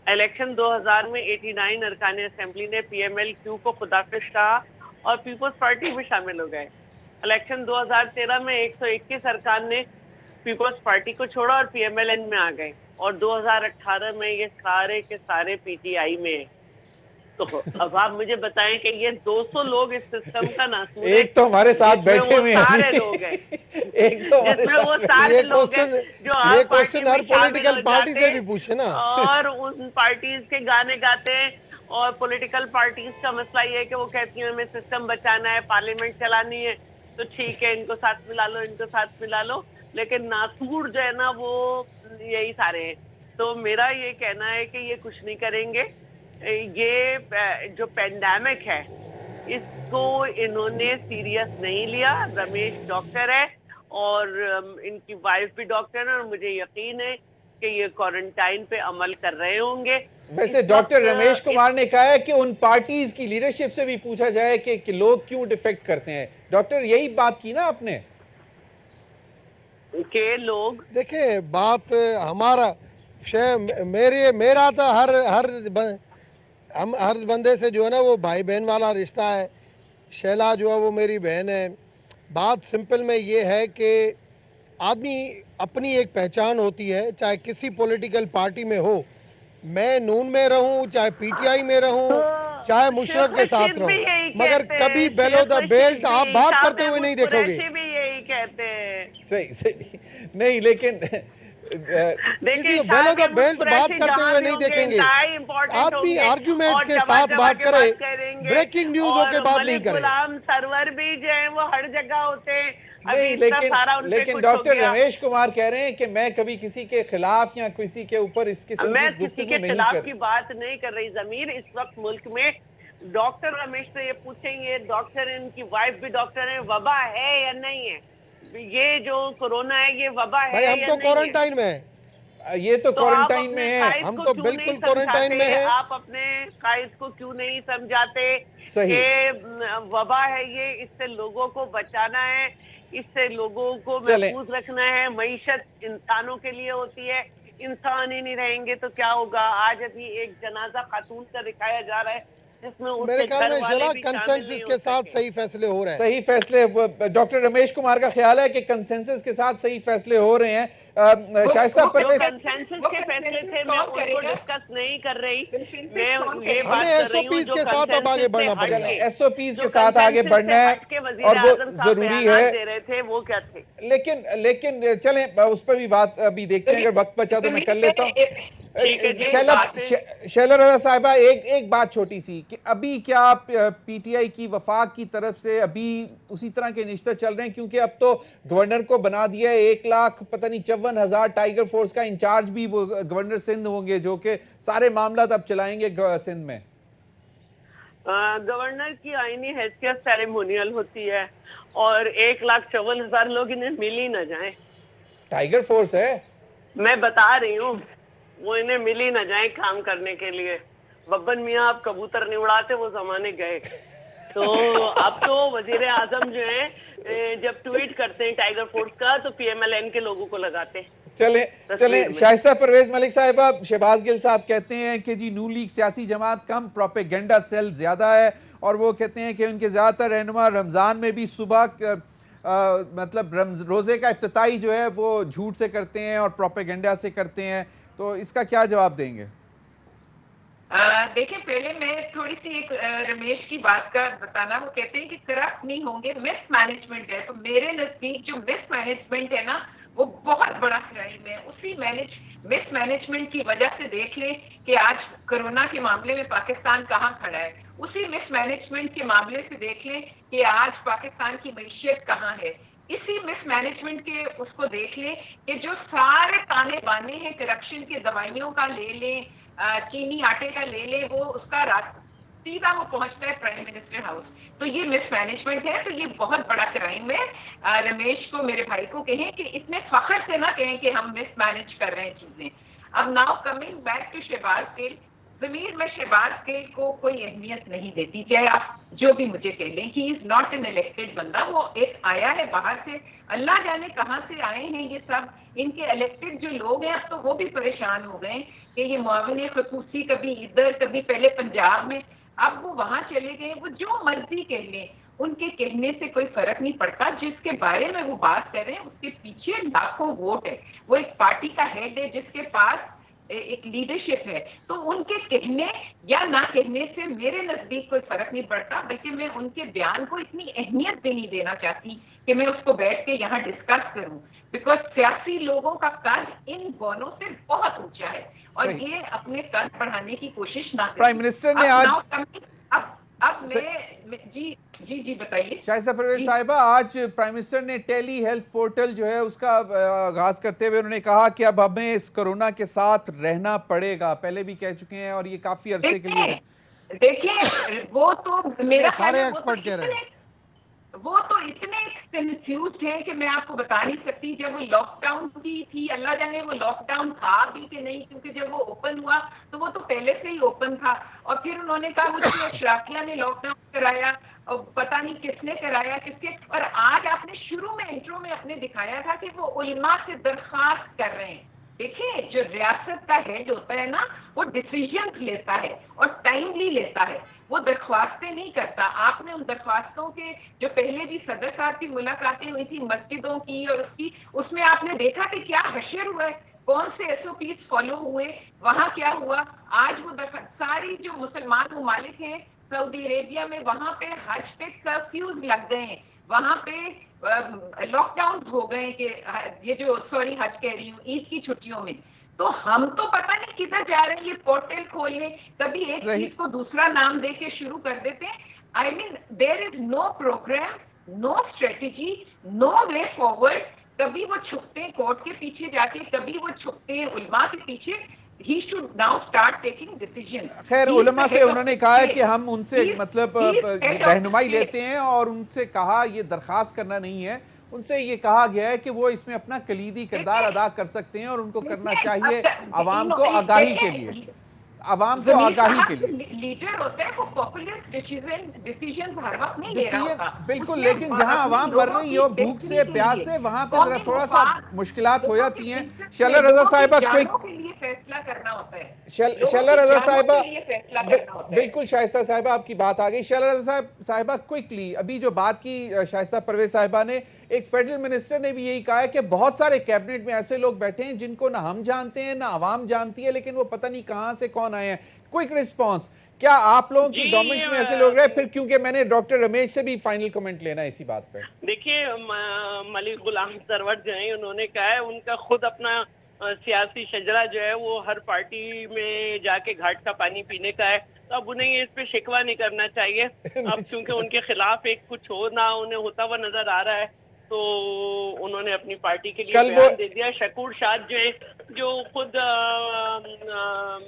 इलेक्शन 2000 में 89 अरकान असेंबली ने PMLQ को खुदाकश कहा और पीपल्स पार्टी में शामिल हो गए। इलेक्शन 2013 में 121 अरकान ने पीपल्स पार्टी को छोड़ा और PMLN में आ गए और 2018 में ये सारे के सारे PTI में है। तो अब आप मुझे बताएं कि ये 200 लोग इस सिस्टम का नासूर है। एक तो हमारे साथ बैठे हुए हैं, सारे लोग हैं, एक तो जिसमें वो सारे लोग हैं जो ये क्वेश्चन हर पॉलिटिकल पार्टी से भी पूछे ना, और उन पार्टीज के गाने गाते हैं। और पॉलिटिकल पार्टीज का मसला ये है कि वो कहती हैं हमें सिस्टम बचाना है, पार्लियामेंट चलानी है, तो ठीक है इनको साथ मिला लो, इनको साथ मिला लो, लेकिन नासूर जो है ना वो यही सारे हैं। तो मेरा ये कहना है कि ये कुछ नहीं करेंगे। ये जो पेंडेमिक है इसको इन्होंने सीरियस नहीं लिया। रमेश डॉक्टर है और इनकी वाइफ भी डॉक्टर है और मुझे यकीन है कि ये क्वारंटाइन पे अमल कर रहे होंगे। वैसे डॉक्टर रमेश कुमार ने कहा है कि उन पार्टीज की लीडरशिप से भी पूछा जाए कि लोग क्यों डिफेक्ट करते हैं। डॉक्टर यही बात की ना आपने के लोग देखिए बात हमारा मेरा तो हर बंदे से जो है ना वो भाई बहन वाला रिश्ता है। शैला जो है वो मेरी बहन है। बात सिंपल में ये है कि आदमी अपनी एक पहचान होती है, चाहे किसी पॉलिटिकल पार्टी में हो, मैं नून में रहूं, चाहे PTI में रहूं, चाहे मुशर्रफ के साथ रहूं, मगर कभी बेलो द बेल्ट आप बात करते हुए नहीं देखोगे। भी यही कहते हैं। सही नहीं, लेकिन देखिए बेलो द बेल्ट बात करते हुए नहीं देखेंगे। आदमी आर्ग्यूमेंट के साथ बात करे, ब्रेकिंग न्यूज के बाद नहीं करे। गुलाम सरवर भी जो है वो हर जगह होते हैं। नहीं, लेकिन डॉक्टर रमेश कुमार कह रहे हैं कि मैं कभी किसी के खिलाफ या किसी के ऊपर इस किस्म मैं किसी के खिलाफ की बात नहीं कर रही। ज़मीर इस वक्त मुल्क में डॉक्टर रमेश से ये पूछेंगे, डॉक्टर इनकी वाइफ भी डॉक्टर है, वबा है या नहीं है? ये जो कोरोना है ये वबा है या नहीं है? हम तो क्वारंटाइन में है। ये तो क्वारंटाइन में है, हम तो बिल्कुल क्वारंटाइन में है। आप अपने कायद को क्यों नहीं समझाते कि वबा है ये, इससे लोगों को बचाना है, इससे लोगों को महफूज रखना है। मईशत इंसानों के लिए होती है, इंसान ही नहीं रहेंगे तो क्या होगा। आज अभी एक जनाजा खातून का दिखाया जा रहा है जिसमें मेरे ख्याल में शला कंसेंसस के साथ सही फैसले हो रहे हैं। सही फैसले डॉक्टर रमेश कुमार का ख्याल है कि कंसेंसस के साथ सही फैसले हो रहे हैं। शाइस्ता परवेज कंसेंसस के फैसले थे, मैं उनको डिस्कस नहीं कर रही। मैं ये बात हमें SOPs के साथ अब आगे बढ़ना पड़ेगा। SOPs के साथ आगे बढ़ना है और वो जरूरी है। दे रहे थे वो क्या थे, लेकिन चलें उस पर भी बात अभी देखते हैं, अगर वक्त बचा तो मैं कर लेता हूँ। शैला रज़ा साहिबा, एक बात छोटी सी कि अभी क्या PTI की वफाक की तरफ से अभी उसी तरह के निश्चित चल रहे हैं? क्योंकि अब तो गवर्नर को बना दिया है 1,54,000 टाइगर फोर्स का इंचार्ज भी वो गवर्नर सिंध होंगे जो कि सारे मामला अब चलाएंगे सिंध में। गवर्नर की आईनी हैसियत सेरेमोनियल होती है और 1,54,000 लोग इन्हें मिल ही न जाए। टाइगर फोर्स है, मैं बता रही हूँ, वो इन्हें मिल ही न जाए काम करने के लिए। बब्बन मियाँ आप कबूतर नहीं उड़ाते, वो जमाने गए। तो अब तो वजीर आजम जो है जब ट्वीट करते हैं टाइगर फोर्स का तो PMLN के लोगों को लगाते हैं। चले शाइस्ता परवेज मलिक साहिबा, शहबाज गिल साहब कहते हैं कि जी नून लीग सियासी जमात कम, प्रोपेगेंडा सेल ज्यादा है, और वो कहते हैं कि उनके ज्यादातर रहनुमा रमजान में भी सुबह मतलब रोजे का इफ्तिताई जो है वो झूठ से करते हैं और प्रोपेगेंडा से करते हैं। तो इसका क्या जवाब देंगे? देखिए, पहले मैं थोड़ी सी एक रमेश की बात का बताना। वो कहते हैं कि करप्ट नहीं होंगे, मिस मैनेजमेंट है। तो मेरे नजदीक जो मिस मैनेजमेंट है ना वो बहुत बड़ा क्राइम है। उसी मिस मैनेजमेंट की वजह से देख ले कि आज कोरोना के मामले में पाकिस्तान कहाँ खड़ा है। उसी मिस मैनेजमेंट के मामले से देख ले कि आज पाकिस्तान की मैशियत कहाँ है। इसी मिस मैनेजमेंट के उसको देख ले कि जो सारे ताने बाने हैं करप्शन के, दवाइयों का ले ले, चीनी आटे का ले ले, वो उसका सीधा वो पहुंचता है प्राइम मिनिस्टर हाउस। तो ये मिस मैनेजमेंट है, तो ये बहुत बड़ा क्राइम है। रमेश को, मेरे भाई को कहें कि इतने फख्र से ना कहें कि हम मिस मैनेज कर रहे हैं चीजें। अब now coming back to Shahbaz Gill, जमीर में शहबाज गिल को कोई अहमियत नहीं देती, चाहे आप जो भी मुझे कह लें कि इज नॉट एन इलेक्टेड बंदा। वो एक आया है बाहर से, अल्लाह जाने कहां से आए हैं ये सब। इनके इलेक्टेड जो लोग हैं अब तो वो भी परेशान हो गए कि ये मुआविन खसूसी कभी इधर कभी पहले पंजाब में, अब वो वहां चले गए। वो जो मर्जी कह लें, उनके कहने से कोई फर्क नहीं पड़ता। जिसके बारे में वो बात कर रहे हैं उसके पीछे लाखों वोट है। वो एक पार्टी का हेड है जिसके पास एक लीडरशिप है। तो उनके कहने या ना कहने से मेरे नजदीक कोई फर्क नहीं पड़ता, बल्कि मैं उनके बयान को इतनी अहमियत भी नहीं देना चाहती कि मैं उसको बैठ के यहाँ डिस्कस करूं, बिकॉज सियासी लोगों का कद इन गौनों से बहुत ऊंचा है और ये अपने कद बढ़ाने की कोशिश ना करें। प्राइम मिनिस्टर ने आज अब मैं जी बताइए शाइस्ता परवेज साहिबा, आज प्राइम मिनिस्टर ने टेली हेल्थ पोर्टल जो है उसका आगाज करते हुए उन्होंने कहा कि अब हमें इस कोरोना के साथ रहना पड़ेगा। पहले भी कह चुके हैं और ये काफी अरसे के लिए। देखिए वो तो मेरा सारे एक्सपर्ट कह रहे हैं, वो तो इतने कंफ्यूज्ड हैं कि मैं आपको बता नहीं सकती। जब वो लॉकडाउन की थी, अल्लाह जाने वो लॉकडाउन था भी कि नहीं, क्योंकि जब वो ओपन हुआ तो वो तो पहले से ही ओपन था। और फिर उन्होंने कहा मुझे अशराफिया ने लॉकडाउन कराया और पता नहीं किसने कराया किसके। और आज आपने शुरू में इंट्रो में अपने दिखाया था कि वो उलमा से दरखास्त कर रहे हैं। देखिए जो रियासत का हेड होता है ना, वो डिसीजन लेता है और टाइमली लेता है, वो दरख्वास्तें नहीं करता। आपने उन दरख्वास्तों के जो पहले भी सदर साहब की मुलाकातें हुई थी मस्जिदों की और उसमें आपने देखा कि क्या हशर हुआ है, कौन से SOPs फॉलो हुए, वहां क्या हुआ। आज वो सारी जो मुसलमान ममालिक हैं सऊदी अरेबिया में, वहां पे हज पे कर्फ्यूज लग गए हैं, वहां पे लॉकडाउन हो गए कि ये जो हज कह रही हूँ ईद की छुट्टियों में। तो हम तो पता नहीं किधर जा रहे हैं, ये पोर्टल खोलने कभी एक चीज को दूसरा नाम दे के शुरू कर देते हैं। I mean there is no programme, no strategy, no way forward. कभी वो छुपते हैं कोर्ट के पीछे जाके, कभी वो छुपते हैं उलमा के पीछे। He should now start taking decision. खैर उलमा से उन्होंने कहा है कि हम उनसे मतलब रहनुमाई लेते हैं और उनसे कहा ये दरखास्त करना नहीं है, उनसे ये कहा गया है कि वो इसमें अपना कलीदी किरदार अदा कर सकते हैं और उनको करना चाहिए आवाम को आगाही के लिए, आवाम को आगाही के लिए। लीडर होता है वो पॉपुलर डिसीजन हर वक्त नहीं ले रहा होता। बिल्कुल, लेकिन जहां आवाम मर रही हो भूख से प्यास से, वहां पे जरा थोड़ा सा मुश्किलात हो जाती हैं। शैला रजा साहिबा फैसला करना होता है। शैला रजा साहिबा, बिल्कुल शाइस्ता साहिबा आपकी बात आ गई। शैला रजा साहिबा क्विकली, अभी जो बात की शाइस्ता परवेज साहिबा ने, एक फेडरल मिनिस्टर ने भी यही कहा है कि बहुत सारे कैबिनेट में ऐसे लोग बैठे हैं जिनको ना हम जानते हैं ना आवाम जानती है, लेकिन वो पता नहीं कहां से कौन आए हैं। क्विक रिस्पांस, क्या आप लोगों की गवर्नमेंट में ऐसे लोग रहे? फिर क्योंकि मैंने डॉक्टर रमेश से भी फाइनल कमेंट लेना है इसी बात पर। देखिए मलिक गुलाम सरवर जो है उन्होंने कहा है उनका खुद अपना सियासी शजरा जो है वो हर पार्टी में जाके घाट का पानी पीने का है, तो अब उन्हें इस पे शिकवा नहीं करना चाहिए। अब क्योंकि उनके खिलाफ एक कुछ हो ना उन्हें होता हुआ नजर आ रहा है, तो उन्होंने अपनी पार्टी के लिए बयान दे दिया। शकूर शाद जो है जो खुद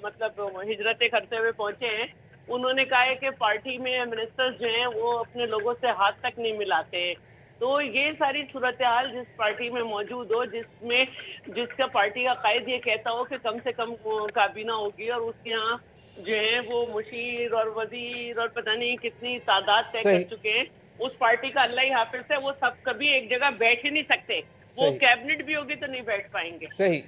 मतलब हिजरत करते हुए पहुंचे हैं, उन्होंने कहा है कि पार्टी में मिनिस्टर्स जो हैं वो अपने लोगों से हाथ तक नहीं मिलाते हैं। तो ये सारी सूरत हाल जिस पार्टी में मौजूद हो, जिसका पार्टी का कायद ये कहता हो कि कम से कम काबीना होगी और उसके यहाँ जो है वो मुशीर और वजीर और पता नहीं कितनी तादाद तय कर चुके हैं, उस पार्टी का अल्लाह ही हाफिज है, वो सब कभी एक जगह बैठ ही नहीं सकते। वो कैबिनेट भी होगी तो नहीं बैठ पाएंगे। सही।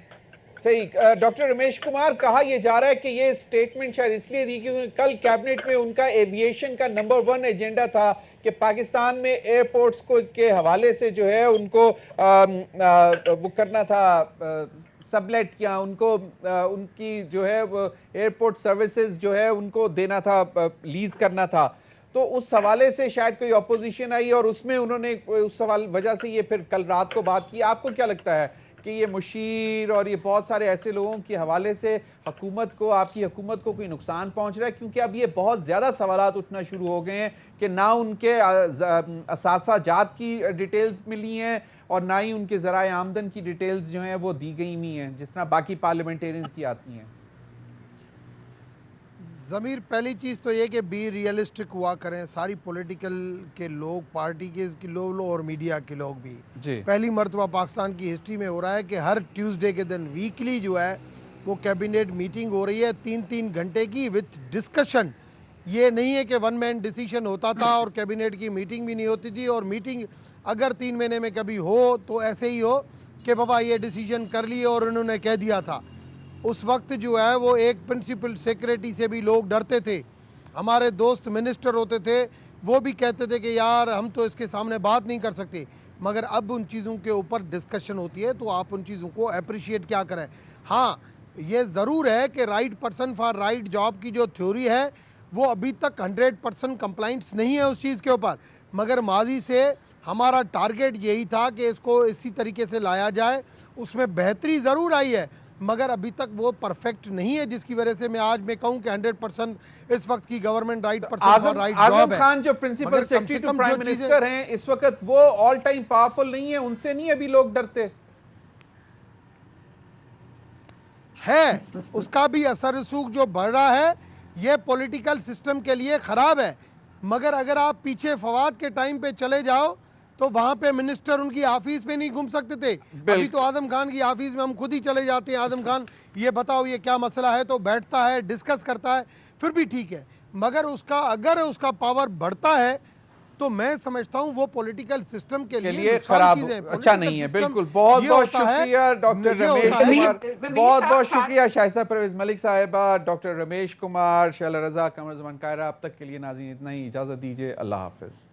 डॉक्टर रमेश कुमार, कहा यह जा रहा है कि ये स्टेटमेंट शायद इसलिए दी क्योंकि कल कैबिनेट में उनका एविएशन का नंबर 1 एजेंडा था कि पाकिस्तान में एयरपोर्ट्स को के हवाले से जो है उनको वो करना था, सबलेट या उनको उनकी जो है एयरपोर्ट सर्विसेज जो है उनको देना था, लीज करना था। तो उस हवाले से शायद कोई अपोजिशन आई और उसमें उन्होंने उस सवाल वजह से ये फिर कल रात को बात की। आपको क्या लगता है कि ये मुशीर और ये बहुत सारे ऐसे लोगों के हवाले से हुकूमत को, आपकी हुकूमत को कोई नुकसान पहुंच रहा है? क्योंकि अब ये बहुत ज़्यादा सवालात उठना शुरू हो गए हैं कि ना उनके असासा जात की डिटेल्स मिली हैं और ना ही उनके ज़राए आमदन की डिटेल्स जो हैं वो दी गई हुई हैं जिस तरह बाकी पार्लियामेंटेरियंस की आती हैं। ज़मीर, पहली चीज़ तो ये कि बी रियलिस्टिक हुआ करें, सारी पॉलिटिकल के लोग, पार्टी के लोग और मीडिया के लोग भी। पहली मरतबा पाकिस्तान की हिस्ट्री में हो रहा है कि हर ट्यूसडे के दिन वीकली जो है वो कैबिनेट मीटिंग हो रही है 3-3 घंटे की विथ डिस्कशन। ये नहीं है कि वन मैन डिसीजन होता था और कैबिनेट की मीटिंग भी नहीं होती थी, और मीटिंग अगर 3 महीने में कभी हो तो ऐसे ही हो कि बाबा ये डिसीजन कर लिए और उन्होंने कह दिया था। उस वक्त जो है वो एक प्रिंसिपल सेक्रेटरी से भी लोग डरते थे। हमारे दोस्त मिनिस्टर होते थे, वो भी कहते थे कि यार हम तो इसके सामने बात नहीं कर सकते, मगर अब उन चीज़ों के ऊपर डिस्कशन होती है तो आप उन चीज़ों को अप्रिशिएट क्या करें। हाँ, ये ज़रूर है कि right person for right job की जो थ्योरी है वो अभी तक 100% कंप्लाइंट्स नहीं है उस चीज़ के ऊपर, मगर माजी से हमारा टारगेट यही था कि इसको इसी तरीके से लाया जाए। उसमें बेहतरी ज़रूर आई है, मगर अभी तक वो परफेक्ट नहीं है, जिसकी वजह से मैं कहूं कि 100% इस वक्त की government right person for right job है। आजम खान जो principal secretary to prime minister हैं इस वक्त, वो ऑल टाइम पावरफुल नहीं है, उनसे नहीं अभी लोग डरते है। उसका भी असर रसूख जो बढ़ रहा है ये पॉलिटिकल सिस्टम के लिए ख़राब है। मगर अगर आप पीछे फवाद के टाइम पे चले जाओ तो वहाँ पे मिनिस्टर उनकी ऑफिस में नहीं घूम सकते थे। अभी तो आजम खान की ऑफिस में हम खुद ही चले जाते हैं, आजम खान ये बताओ ये क्या मसला है, तो बैठता है, डिस्कस करता है, फिर भी ठीक है। मगर अगर उसका पावर बढ़ता है तो मैं समझता हूँ वो पॉलिटिकल सिस्टम के लिए खराब अच्छा नहीं है। बिल्कुल, बहुत बहुत शुक्रिया डॉक्टर रमेश कुमार, बहुत बहुत शुक्रिया शाइस्ता परवेज मलिक साहिबा, डॉक्टर रमेश कुमार, शैला रजा, कमर ज़मान कायरा। अब तक के लिए नाज़रीन इतना ही, इजाज़त दीजिए, अल्लाह हाफिज़।